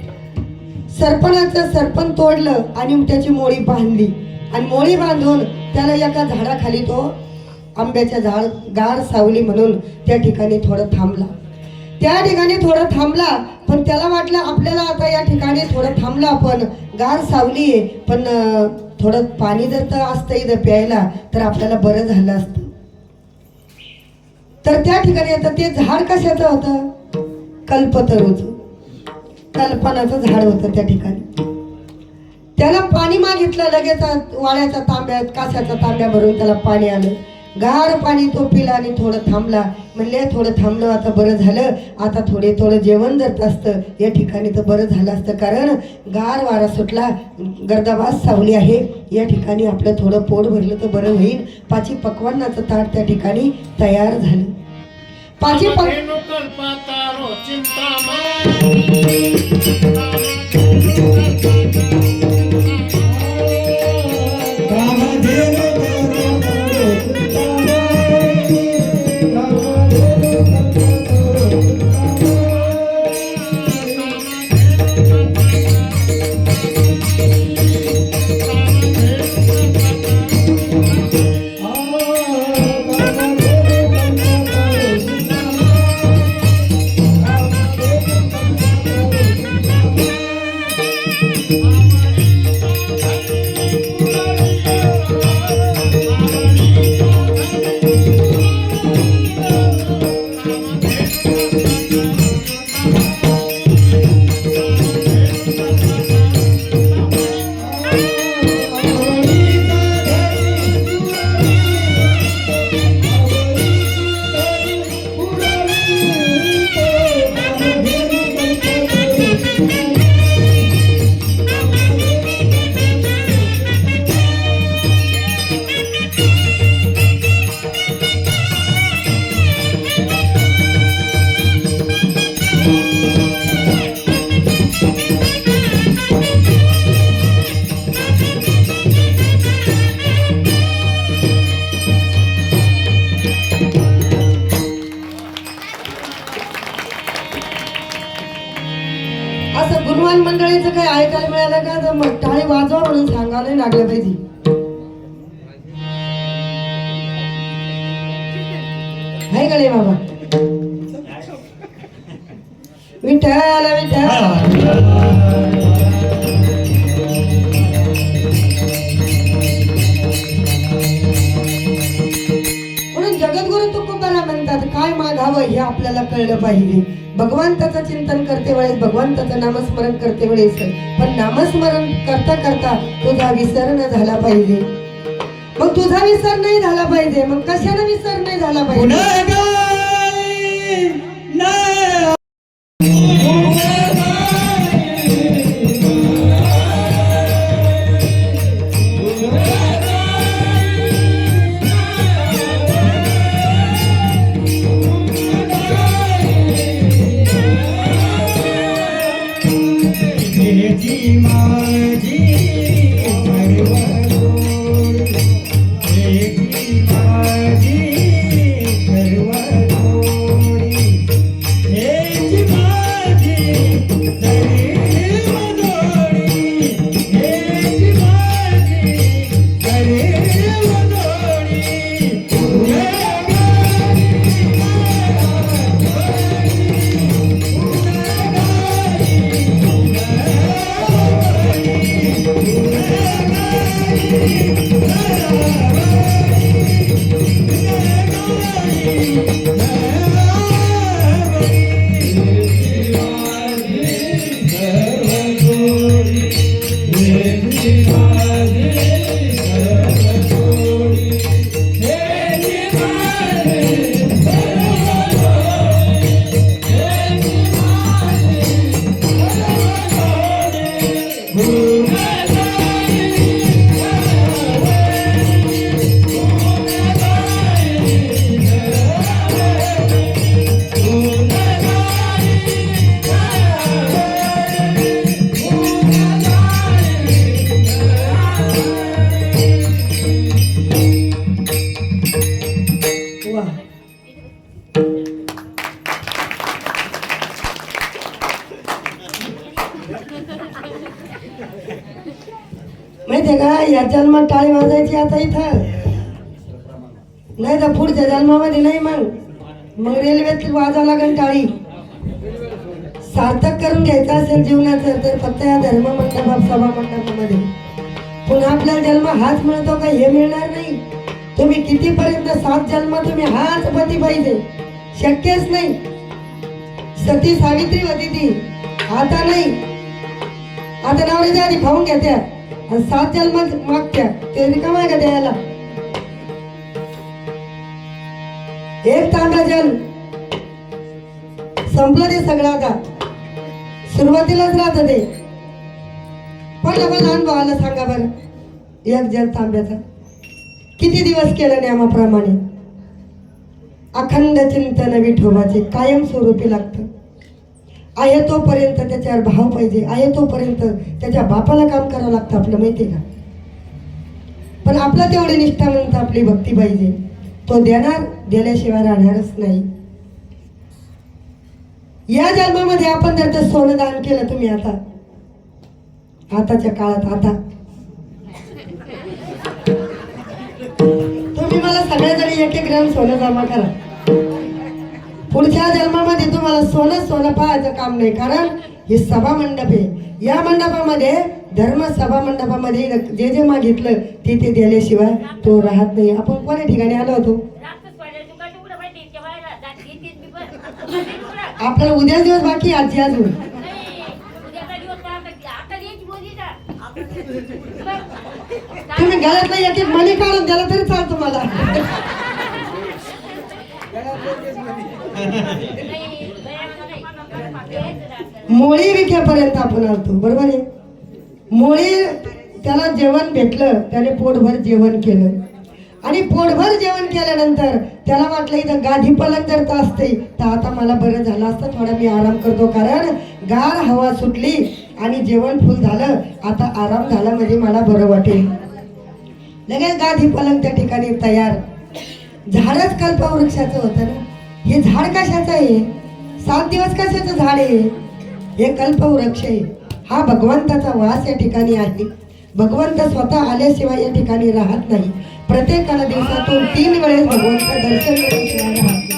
सरपण तोडलं आणि त्याची मोळी बांधली आणि मोळी बांधून त्याला एका झाडाखाली तो आंब्याच्या झाड गार सावली म्हणून त्या ठिकाणी थोडं थांबला. पण त्याला वाटलं आपल्याला आता या ठिकाणी थोडं थांबलं आपण, गार सावली आहे, पण थोडं पाणी जर तर असतं इथं प्यायला तर आपल्याला बरं झालं असतं. तर त्या ठिकाणी आता ते झाड कशाचं होतं, कल्पतरूचं, कल्पनाचं झाड होतं. त्या ठिकाणी त्याला पाणी मागितलं, लगेच वाळ्याच्या तांब्यात काशाचा तांब्या भरून त्याला पाणी आलं, गार पाणी तो पिला आणि थोडं थांबला. म्हणले थोडं थांबलं आता बरं झालं, आता थोडं जेवण जर असतं या ठिकाणी तर बरं झालं असतं, कारण गार वारा सुटला, गर्दाबाज सावली आहे, या ठिकाणी आपलं थोडं पोट भरलं तर बरं होईल. पाची पक्वान्नाचं ताट त्या ठिकाणी तयार झालं. पाची असं गुणवान मंडळीचं काही ऐकायला मिळालं का, तर मग टाळी वाजवा म्हणून सांगायला लागलं पाहिजे. हाय गळे बाबा, विठ्ठल विठ्ठल. म्हणून जगद्गुरु तुकोबारा म्हणतात काय मागावं हे आपल्याला कळलं पाहिजे. भगवंताचं चिंतन करते वेळेस, भगवंताचं नामस्मरण करते वेळेस, पण नामस्मरण करता करता तुझा विसर न झाला पाहिजे. मग तुझा विसर नाही झाला पाहिजे, मग कशाने विसर नाही झाला पाहिजे. माझी जन्मात टाळी वाजायची आता इथं, नाही तर पुढच्या जन्मामध्ये नाही. मग रेल्वेत वाजावं लागेल टाळी. सार्थक करून घ्यायचं असेल जीवनाचं तर फक्त या धर्म मंडपात सभा मंडपामध्ये. पुन्हा आपल्याला जन्म हाच मिळतो का हे मिळणार नाही. तुम्ही कितीपर्यंत 7 जन्म तुम्ही हाच पती पाहिजे, शक्यच नाही. सती सावित्री होती ती, आता नाही. आता नवऱ्याच्या आधी खाऊन घेत्या आणि 7 जन्म मागत्या, ते रिकाम आहे का द्यायला. एक तांबा जल संपलं ते सगळं. आता सुरुवातीलाच राहत ते. पण लहान भावाला सांगा बरं, एक जल तांब्याचा किती दिवस केलं नियमाप्रमाणे. अखंड चिंतन विठोबाचे कायम स्वरूपी लागतं. आहे तोपर्यंत त्याच्यावर भाव पाहिजे, आहे तोपर्यंत त्याच्या बापाला काम करावं लागतं आपलं, माहिती का. पण आपला तेवढी निष्ठावंत आपली भक्ती पाहिजे. तो देणार, दिल्याशिवाय राहणारच नाही. या जन्मामध्ये आपण जर ते सोनं दान केलं, तुम्ही आताच्या काळात तुम्ही मला सगळ्याजणी 1-1 ग्रॅम सोनं जमा करा. पुढच्या जन्मामध्ये तुम्हाला सोनं पाहायचं काम नाही. कारण हे सभा मंडप आहे. या मंडपामध्ये धर्म सभा मंडपामध्ये जे मागितलं ते दिल्याशिवाय तो राहत नाही. आपण कोण्या ठिकाणी आलो होतो. आपल्याला उद्या दिवस बाकी आजी अजून. तुम्ही गळ्यातला 1-1 मणी काढून द्याला तरी चालतो मला. मोळी विख्यापर्यंत आपण आलतो, बरोबर आहे. मोळी त्याला जेवण भेटलं, त्याने पोटभर जेवण केलं आणि पोटभर जेवण केल्यानंतर त्याला वाटलं इथं गादी पलंग जर असते तर आता मला बरं झालं असतं, थोडा मी आराम करतो. कारण गार हवा सुटली आणि जेवण फुल झालं, आता आराम झाला म्हणजे मला बरं वाटेल. लगेच गादी पलंग त्या ठिकाणी तयार. झाडच कल्पवृक्षाचं होतं ना. हे झाड कशाचं आहे? 7 दिवस कशाचं झाड आहे? हे कल्पवृक्ष आहे. हा भगवंताचा वास या ठिकाणी आहे. भगवंत स्वतः आल्याशिवाय या ठिकाणी राहत नाही. प्रत्येकाला दिवसातून 3 वेळेस भगवंत दर्शन केल्याशिवाय राहत नाही.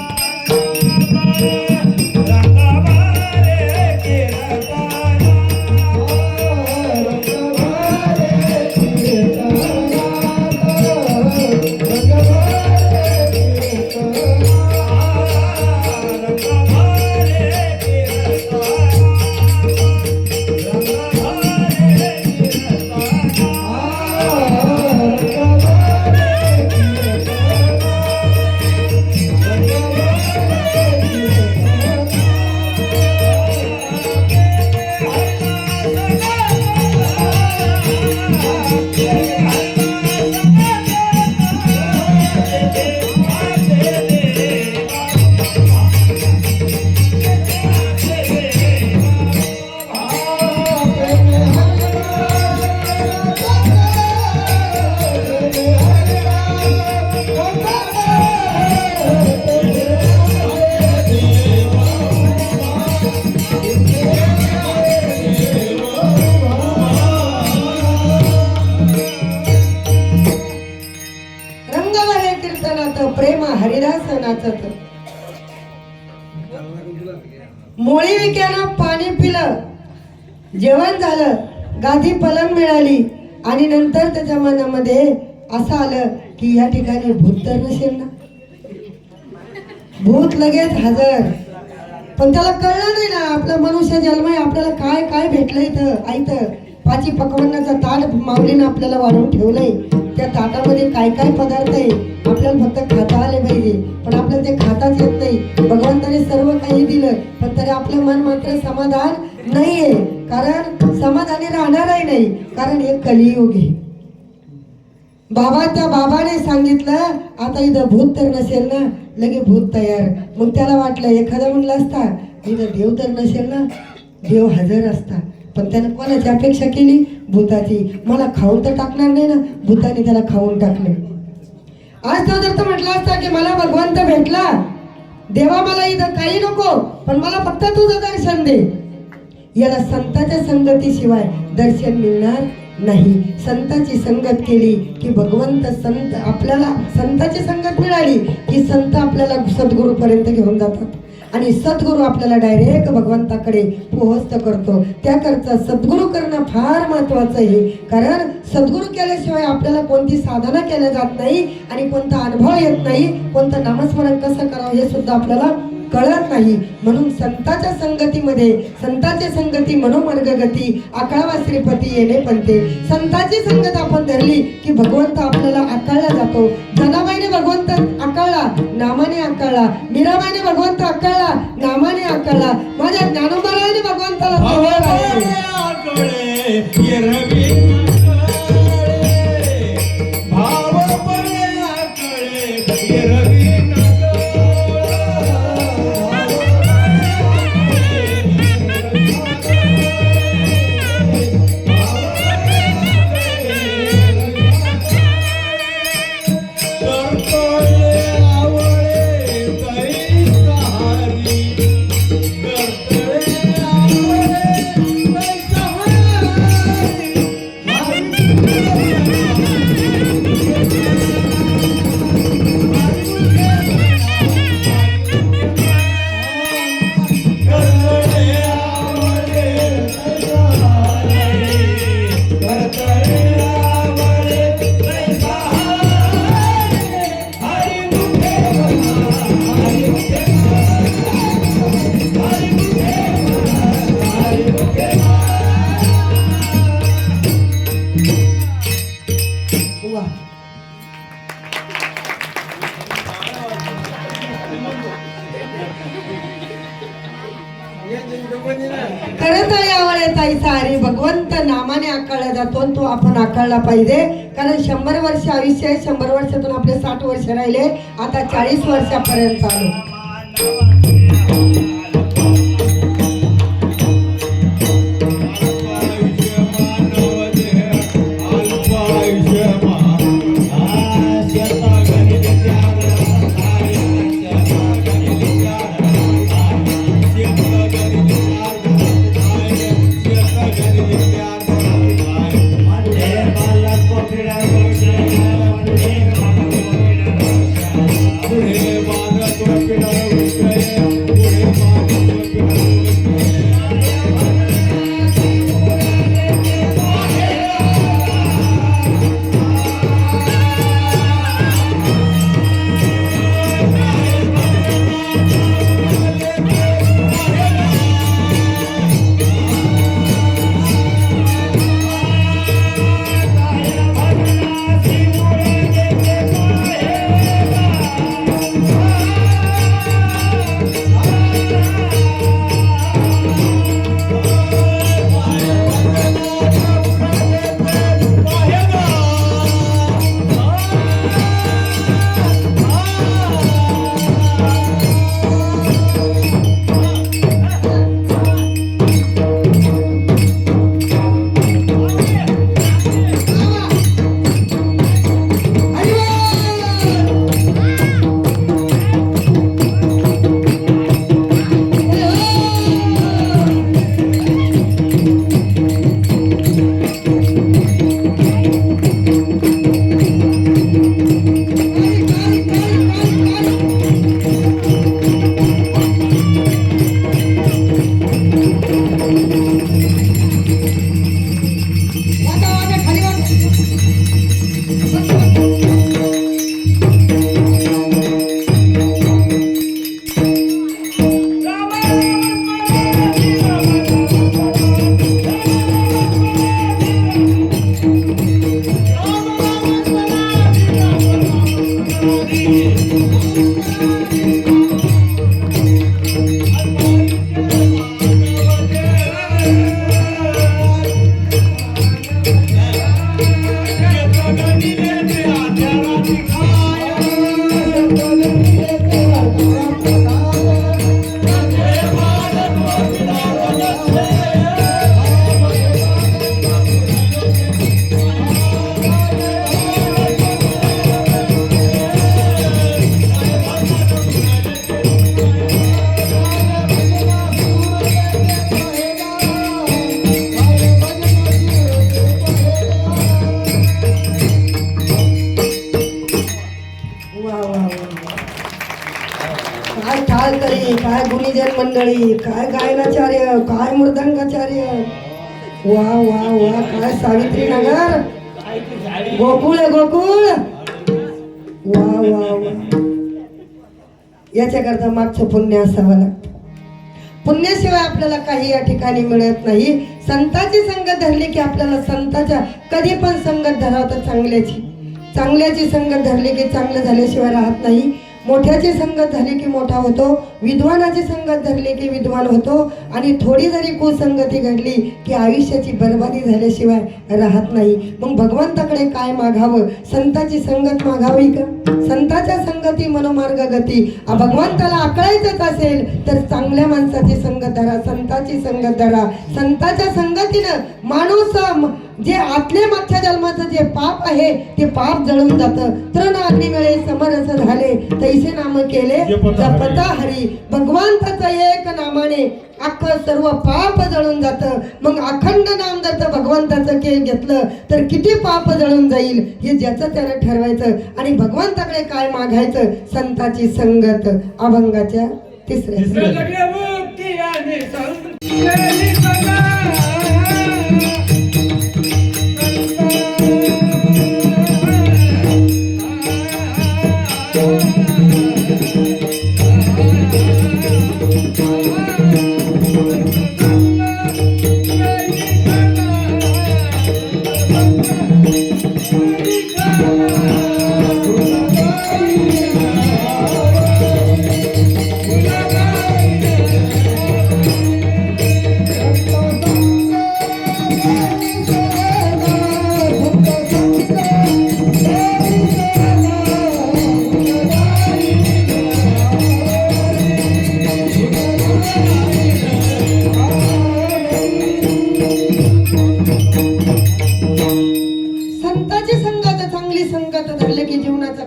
मोळी विक्यानं पाणी पिलं, जेवण झालं, गादी पलंग मिळाली आणि नंतर त्याच्या मनामध्ये असं आलं की या ठिकाणी भूत तर नसेल ना. भूत लगेच हजर. पण त्याला कळलं नाही ना आपला मनुष्य जन्म आहे, आपल्याला काय काय भेटलं इथं. आयतं 5 पकवानाचा ताट माऊलीनं आपल्याला वाढवून ठेवलंय. त्या ताटामध्ये काय काय पदार्थ आहे आपल्याला फक्त खाता आले पाहिजे, पण आपल्याला ते खाताच येत नाही. भगवंताने सर्व काही दिलं पण तरी आपलं मन मात्र समाधान नाहीये. कारण समाधानी राहणारही नाही, कारण हे कलियुग आहे. त्या बाबाने सांगितलं आता इथं भूत तर नसेल ना. लगे भूत तयार. मग त्याला वाटलं एखादा म्हणलं असता इथं देव तर नसेल ना, देव हजर असता. पण त्यानं कोणाची अपेक्षा केली? भूताची. मला खाऊन तर टाकणार नाही ना, भूताने त्याला खाऊन टाकलं. आज तो जर म्हटला असता की मला भगवंत भेटला, देवा मला इथं काही नको पण मला फक्त तुझं दर्शन दे, याला संतांच्या संगतीशिवाय दर्शन मिळणार नाही. संतांची संगत केली की भगवंत संत आपल्याला, संतांची संगत मिळाली की संत आपल्याला सद्गुरूपर्यंत घेऊन जातात आणि सद्गुरू आपल्याला डायरेक्ट भगवंताकडे पोहोचत करतो. त्याकरता सद्गुरू करणं फार महत्वाचं आहे. कारण सद्गुरू केल्याशिवाय आपल्याला कोणती साधना केल्या जात नाही आणि कोणता अनुभव येत नाही, कोणतं नामस्मरण कसं करावं हे सुद्धा आपल्याला कळत नाही. म्हणून संतांच्या संगतीमध्ये, संतांची संगती मनोमार्ग गती आकळावा श्रीपती येणे पंते. संतांची संगत आपण धरली की भगवंत आपल्याला आकळला जातो. जनाबाईने भगवंत आकळला, नामाने आकळला. मीराबाईने भगवंत आकळला, नामाने आकळला. माझ्या ज्ञानोबाराने भगवंताला सारी भगवंत नामाने आकळला जातो. तो आपण आकळला पाहिजे. कारण 100 वर्ष आयुष्य आहे. 100 वर्षातून आपले 60 वर्ष राहिले. आता 40 वर्षापर्यंत आलो. मंडळी, काय गुणीजन मंडळी, काय गायनाचार्य, काय मृदंगाचार्य, वा वा वा, काय सावित्री नगर, गोकुळ गोकुळ, वा वा वा. याच्याकरता मागचं पुण्य असावं लागतं. पुण्याशिवाय आपल्याला काही या ठिकाणी मिळत नाही. संताची संगत धरली की आपल्याला संताच्या कधी पण संगत धरावं तर चांगल्याची संगत धरली की चांगलं झाल्याशिवाय राहत नाही. मोठ्याची संगत झाली की मोठा होतो, विद्वानाची संगत धरली की विद्वान होतो, आणि थोडी जरी कुसंगती घडली की आयुष्याची बर्बादी झाल्याशिवाय राहत नाही. मग भगवंताकडे काय मागावं? संताची संगत मागावी का? संताच्या संगती मनोमार्ग गती. भगवंताला आकळायचंच असेल तर चांगल्या माणसाची संगत धरा, संताची संगत धरा. संताच्या संगतीनं माणूस जे आतले मागच्या जन्माचं जे पाप आहे ते पाप जळून जातं. तृण अग्निवेळे समरस झाले तैसे नाम केले जपता हरी. भगवंताचं एक नामाने अख्खं सर्व पाप जळून जातं. मग अखंड नाम जर भगवंताचं घेतलं तर किती पाप जळून जाईल हे ज्याचं त्यानं ठरवायचं. आणि भगवंताकडे काय मागायचं? संताची संगत. अभंगाच्या तिसऱ्या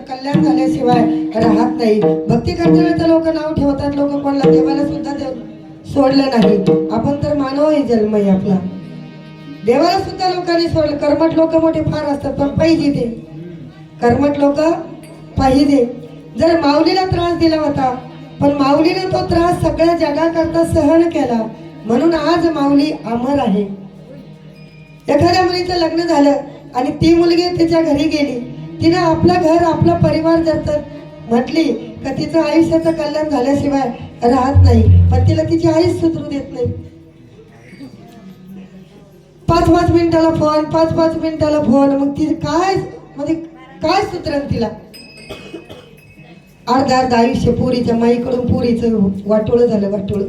कल्याण झाल्याशिवाय राहत नाही. भक्ती करते वेळेस लोक नाव ठेवतात, लोक कोणाला देवाला सुद्धा सोडलं नाही. आपण तर मानव आहे, जन्म आहे आपला. देवाला सुद्धा लोकांनी सोडलं. कर्मठ लोक मोठे फार असतात पण पाहिजे ते कर्मठ लोक पाहिजे. जर माऊलीला त्रास दिला होता पण माऊलीने तो त्रास सगळ्या जगाकरता सहन केला म्हणून आज माऊली अमर आहे. एखाद्या मुलीचं लग्न झालं आणि ती मुलगी तिच्या घरी गेली, तिनं आपलं घर आपला परिवार जर म्हटली का तिचं आयुष्याचं कल्याण झाल्याशिवाय राहत नाही. पण तिला तिची आईच सुधरू देत नाही. 5-5 मिनिटाला फोन, 5-5 मिनिटाला फोन. मग ती काय म्हणजे काय सुधरण तिला? अर्ध आयुष्य पुरीच्या माईकडून पुरीचं वाटोळं झालं, वाटोळं.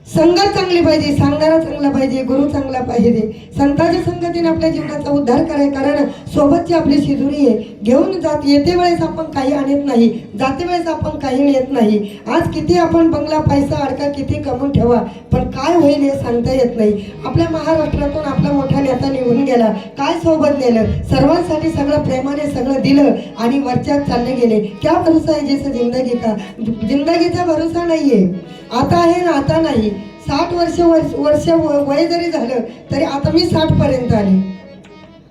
संगत चांगली पाहिजे, सांगणारा चांगला पाहिजे, गुरु चांगला पाहिजे. संतांच्या संगतीने आपल्या जीवनाचा उद्धार कराय. कारण सोबतची आपली शिदुरी आहे. घेऊन जात येते वेळेस आपण काही आणत नाही, जाते वेळेस आपण काही नेत नाही. आज किती आपण बंगला पैसा अडका किती कमवून ठेवा पण काय होईल हे सांगता येत नाही. आपल्या महाराष्ट्रातून आपला मोठा नेता निघून गेला, काय सोबत नेलं? सर्वांसाठी सगळं प्रेमाने सगळं दिलं आणि वरच्यात चालले गेले. क्या भरोसा आहे जैसे जिंदगी का? जिंदगीचा भरोसा नाहीये. आता आहे ना आता नाही. 60 वर्ष वय जरी झालं तरी आता मी 60 पर्यंत आले.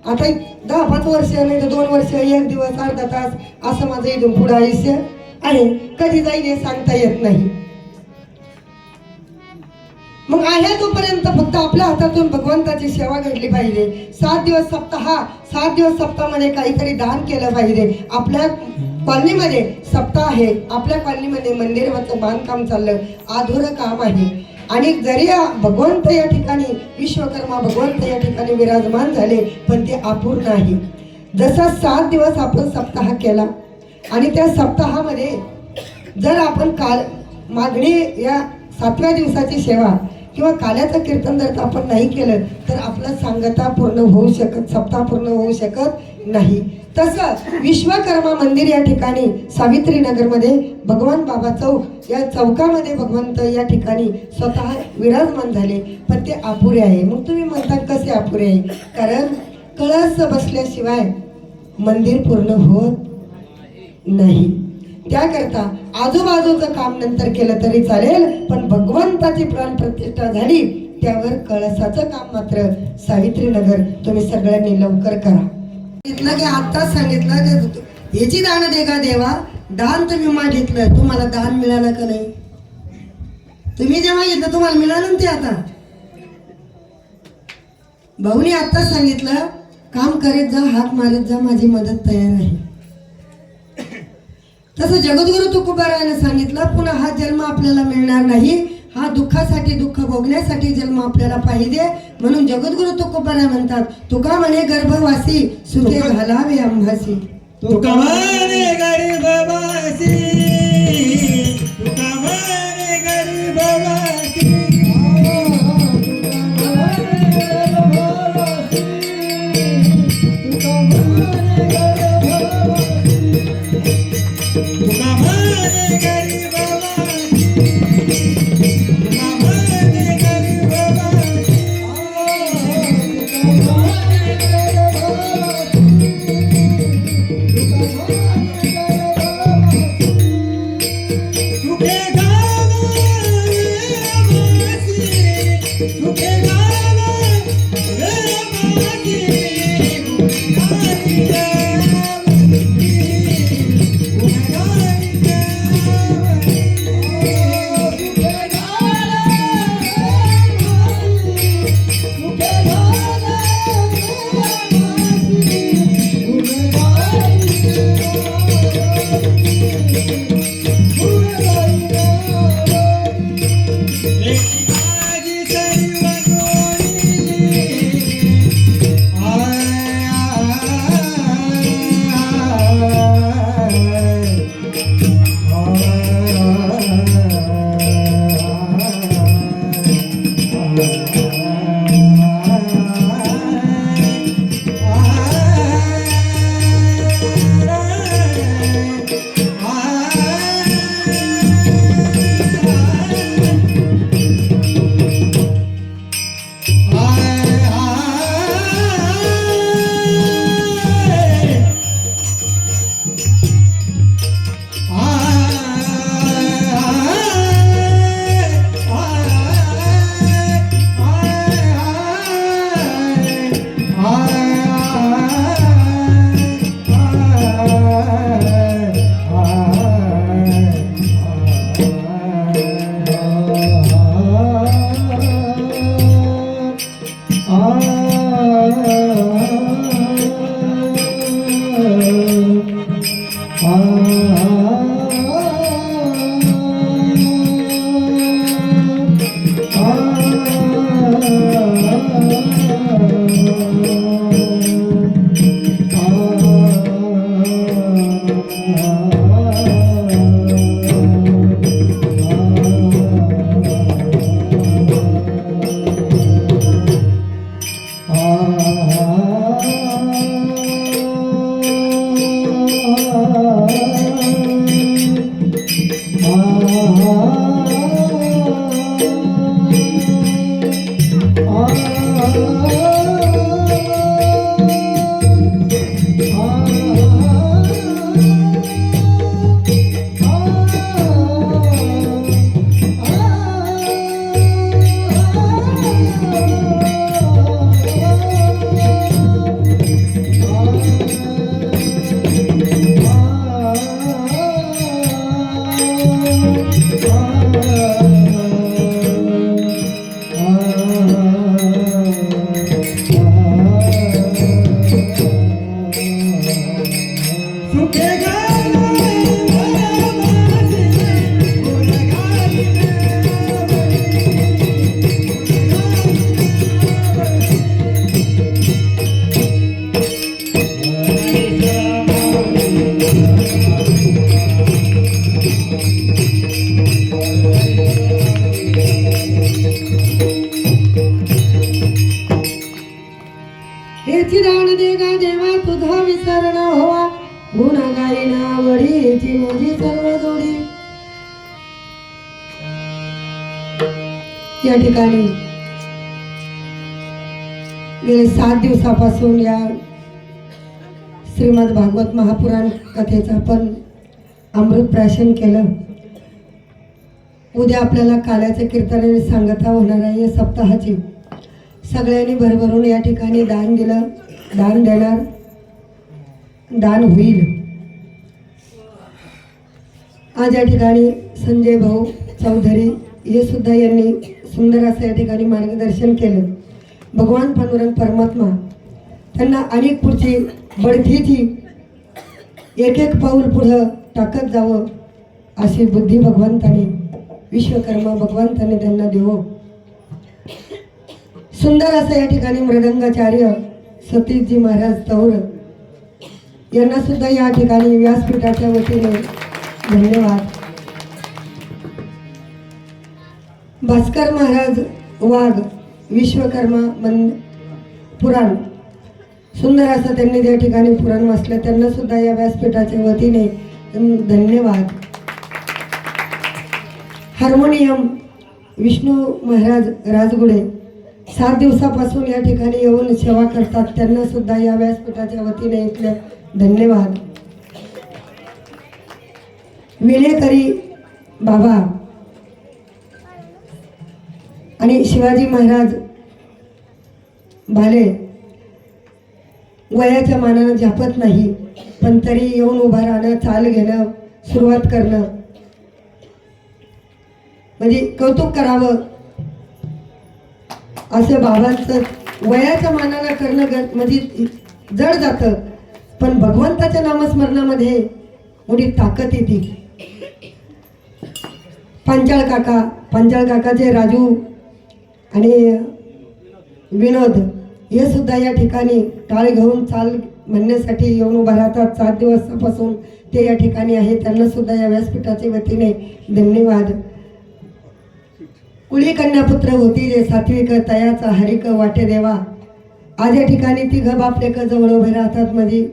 आता 10-5 वर्ष नाही तर 2 वर्ष, 1 दिवस, अर्धा तास असं माझं इथून पुढं आयुष्य आहे. कधी जाईल हे सांगता येत नाही. मग आहे तोपर्यंत फक्त आपल्या हातातून भगवंताची सेवा घडली पाहिजे. 7 दिवस सप्ताहामध्ये काहीतरी दान केलं पाहिजे. आपल्या कॉलनीमध्ये सप्ताह आहे, आपल्या कॉलनीमध्ये मंदिराचं बांधकाम चाललं, अधुरं काम आहे. आणि जरी भगवंत या ठिकाणी विश्वकर्मा भगवंत या ठिकाणी विराजमान झाले पण ते अपूर्ण आहे. जसा 7 दिवस आपण सप्ताह केला आणि त्या सप्ताहामध्ये जर आपण काल मागणी या 7व्या दिवसाची सेवा किंवा काल्याचं कीर्तन जर आपण नाही केलं तर आपला सांगता पूर्ण होऊ शकत, सप्ताह पूर्ण होऊ शकत नाही. तसं विश्वकर्मा मंदिर या ठिकाणी सावित्री नगरमध्ये भगवान बाबा चौक या चौकामध्ये भगवंत या ठिकाणी स्वतः विराजमान झाले पण ते अपुरे आहे. मग तुम्ही म्हणता कसे अपुरे आहे? कारण कळस बसल्याशिवाय मंदिर पूर्ण होत नाही. त्याकरता आजूबाजूचं काम नंतर केलं तरी चालेल पण भगवंताची प्राण प्रतिष्ठा झाली त्यावर कळसाचं काम मात्र सावित्री नगर तुम्ही सगळ्यांनी लवकर करा. सांगितलं की आत्ताच सांगितलं की याची दान दे का देवा, दान तुम्ही मागितलं, तुम्हाला दान मिळालं का नाही? तुम्ही जे मागितलं तुम्हाला मिळालं ना ते. आता भाऊनी आता सांगितलं काम करीत जा, हाक मारत जा, माझी मदत तयार आहे. तसं जगद्गुरु तुकोबारायाने सांगितलं पुन्हा हा जन्म आपल्याला मिळणार नाही, हा दुःखासाठी दुःख भोगण्यासाठी जन्म आपल्याला पाहिजे. म्हणून जगद्गुरु तुकोबाराय म्हणतात, तुका म्हणे गर्भवासी सुखे घालावे आम्हासी. तुका म्हणे गरीबवासी, तुका म्हणे गरीबवासी, तुका म्हणे गरीबवासी, तुका म्हणे गरीबवासी, सुखे घालावे आम्हासी, सुखे घालावे आम्हासी, गुन्हेगारी जावई, गुन्हेगारी जावई, सुखे घालावे आम्हासी, सुखे घालावे आम्हासी, गुन्हेगारी माझी सर्व हेची रावण देगा देवा तुझा विसर न होवा, गुन्हागारी नावडी हेची माझी सर्व जोडी. या ठिकाणी गेले 7 दिवसापासून या श्रीमद भागवत महापुराण कथेचं आपण अमृत प्राशन केलं. उद्या आपल्याला काल्याच्या कीर्तनाने सांगता होणार आहे. या सप्ताहाची सगळ्यांनी भरभरून या ठिकाणी दान दिलं, दान देणार, दान होईल. आज या ठिकाणी संजय भाऊ चौधरी हे सुद्धा यांनी सुंदर असं या ठिकाणी मार्गदर्शन केलं. भगवान पांडुरंग परमात्मा त्यांना अनेक पुढची बढतीची एक एक पाऊल पुढं टाकत जावं अशी बुद्धी भगवंताने विश्वकर्मा भगवंताने त्यांना देवो. सुंदर असं या ठिकाणी मृदंगाचार्य सतीशजी महाराज तौर यांना सुद्धा या ठिकाणी व्यासपीठाच्या वतीने धन्यवाद. भास्कर महाराज वाघ विश्वकर्मा पुराण सुंदर असं त्यांनी त्या ठिकाणी पुराण वाचलं, त्यांना सुद्धा या व्यासपीठाच्या वतीने धन्यवाद. हार्मोनियम विष्णू महाराज राजगुडे 7 दिवसापासून या ठिकाणी येऊन सेवा करतात, त्यांना सुद्धा या व्यासपीठाच्या वतीने इथले धन्यवाद. विलेकरी बाबा आणि शिवाजी महाराज भाले वयाच्या मानानं झापत नाही, पण तरी येऊन उभा राहणं, चाल घेणं, सुरुवात करणं म्हणजे कौतुक करावं. असं बाबांचं वयाच्या मानानं करणं म्हणजे जड जातं, पण भगवंताच्या नामस्मरणामध्ये मोठी ताकद येते. पांचाळ काकाचे राजू आणि विनोद हे सुद्धा या ठिकाणी टाळ घेऊन चाल म्हणण्यासाठी येऊन उभा राहतात. 7 दिवसापासून ते या ठिकाणी आहे, त्यांना सुद्धा या व्यासपीठाच्या वतीने धन्यवाद. कुळी कन्यापुत्र होती जे सात्विक तयाचा हरिक वाटे देवा. आज या ठिकाणी ती बापलेक जवळ उभे राहतात म्हणजे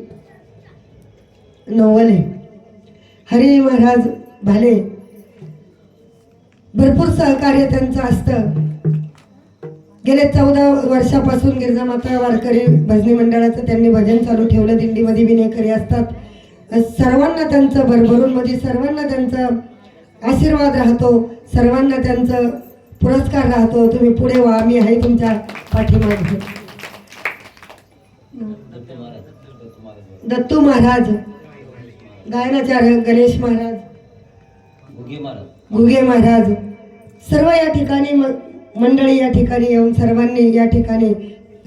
नवल आहे. हरी महाराज भाले भरपूर सहकार्य त्यांचं असतं. गेले 14 वर्षापासून गिरजामाता वारकरी भजनी मंडळाचं त्यांनी भजन चालू ठेवलं. दिंडीमध्ये विनेकरी असतात. सर्वांना त्यांचं भरभरून म्हणजे सर्वांना त्यांचा आशीर्वाद राहतो, सर्वांना त्यांचं पुरस्कार राहतो. तुम्ही पुढे व्हा, मी आहे तुमच्या पाठीमागे. दत्तू महाराज गायनाचार्य गणेश महाराज घुगे महाराज सर्व या ठिकाणी मंडळी या ठिकाणी येऊन सर्वांनी या ठिकाणी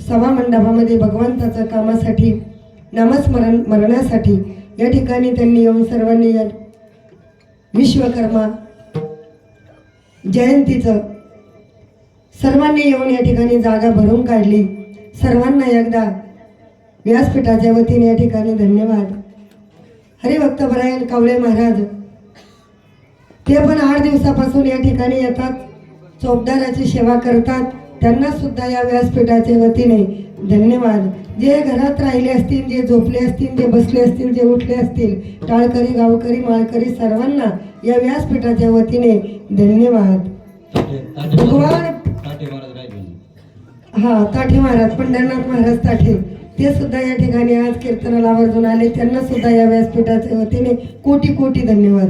सभा मंडपामध्ये भगवंताच्या कामासाठी नामस्मरणासाठी या ठिकाणी त्यांनी येऊन सर्वांनी या विश्वकर्मा जयंतीचं सर्वांनी येऊन या ठिकाणी जागा भरून काढली. सर्वांना एकदा व्यासपीठाच्या वतीने या ठिकाणी धन्यवाद. हरिभक्त परायण कावळे महाराज ते पण 8 दिवसापासून या ठिकाणी येतात, चौकदाराची सेवा करतात, त्यांना सुद्धा या व्यासपीठाच्या वतीने धन्यवाद. जे घरात राहिले असतील, जे झोपले असतील, जे बसले असतील, जे उठले असतील, टाळकरी गावकरी माळकरी सर्वांना या व्यासपीठाच्या वतीने धन्यवाद. भगवान ताठे महाराज पंढरनाथ महाराज ताठे ते सुद्धा या ठिकाणी आज कीर्तनाला आवर्जून आले, त्यांना सुद्धा या व्यासपीठाच्या वतीने कोटी कोटी धन्यवाद.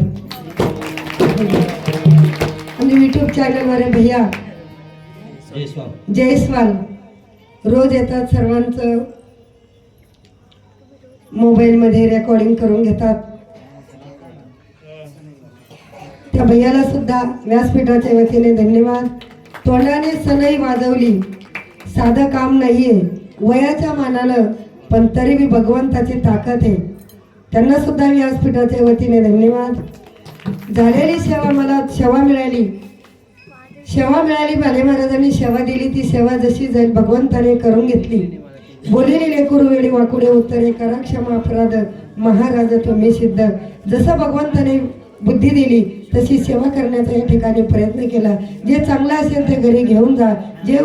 आणि यूट्यूब चॅनलवर भैया जयस्वाल रोज येतात, सर्वांचं मोबाईलमध्ये रेकॉर्डिंग करून घेतात. त्या भैयाला सुद्धा व्यासपीठाच्या वतीने धन्यवाद. तोंडाने सनई वाजवली, साधं काम नाहीये वयाच्या मानानं, पण तरी बी भगवंताची ताकद आहे, त्यांना सुद्धा व्यासपीठाच्या वतीने धन्यवाद. झालेली सेवा मला सेवा मिळाली भाले महाराजांनी सेवा दिली, ती सेवा जशी जाईल भगवंताने करून घेतली. बोलेली लेकरू वेळी वाकुडे उत्तरे करा क्षमा अपराध महाराज तुम्ही सिद्ध. जसं भगवंताने बुद्धी दिली तशी सेवा करण्याचा या ठिकाणी प्रयत्न केला. जे चांगलं असेल ते घरी घेऊन जा, जे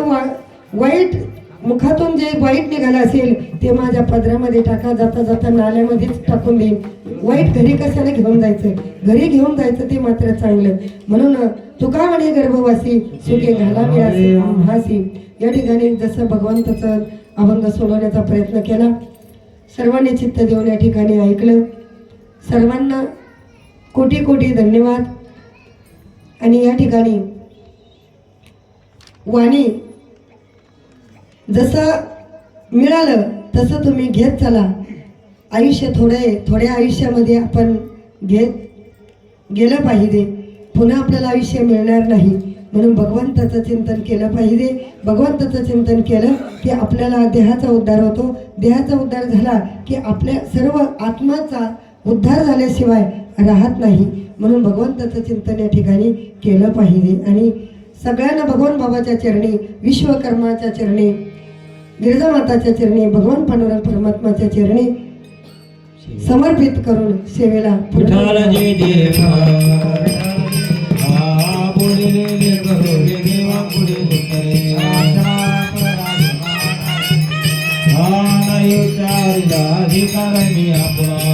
वाईट मुखातून जे वाईट निघालं असेल ते माझ्या पदरामध्ये टाका, जाता जाता नाल्यामध्येच टाकून देईन. वाईट घरी कशाला घेऊन जायचं, घरी घेऊन जायचं ते मात्र चांगलं. म्हणून तुका म्हणे गर्भवासी सुखे घालावे असे आम्हासी. या ठिकाणी जसं भगवंताचं अभंग सोडवण्याचा प्रयत्न केला, सर्वांनी चित्त देऊन या ठिकाणी ऐकलं. सर्वांना कोटी कोटी धन्यवाद. आणि या ठिकाणी वाणी जसं मिळालं तसं तुम्ही घेत चला. आयुष्य थोडं आहे, थोड्या आयुष्यामध्ये आपण घेत गेलं पाहिजे. पुन्हा आपल्याला आयुष्य मिळणार नाही, म्हणून भगवंताचं चिंतन केलं पाहिजे. भगवंताचं चिंतन केलं की आपल्याला देहाचा उद्धार होतो. देहाचा उद्धार झाला की आपल्या सर्व आत्माचा उद्धार झाल्याशिवाय राहत नाही. म्हणून भगवंताचं चिंतन या ठिकाणी केलं पाहिजे. आणि सगळ्यांना भगवान बाबाच्या चरणी, विश्वकर्माच्या चरणी, गिरिजामाताच्या चरणी, भगवान पांडुरंग परमात्माच्या चरणी समर्पित करून सेवेला विठ्ठलाची देवा आ बोलिले करो रे देवा पुढे उतरे आशा पराधीन आ नाही चारिला अधिकारांनी आपला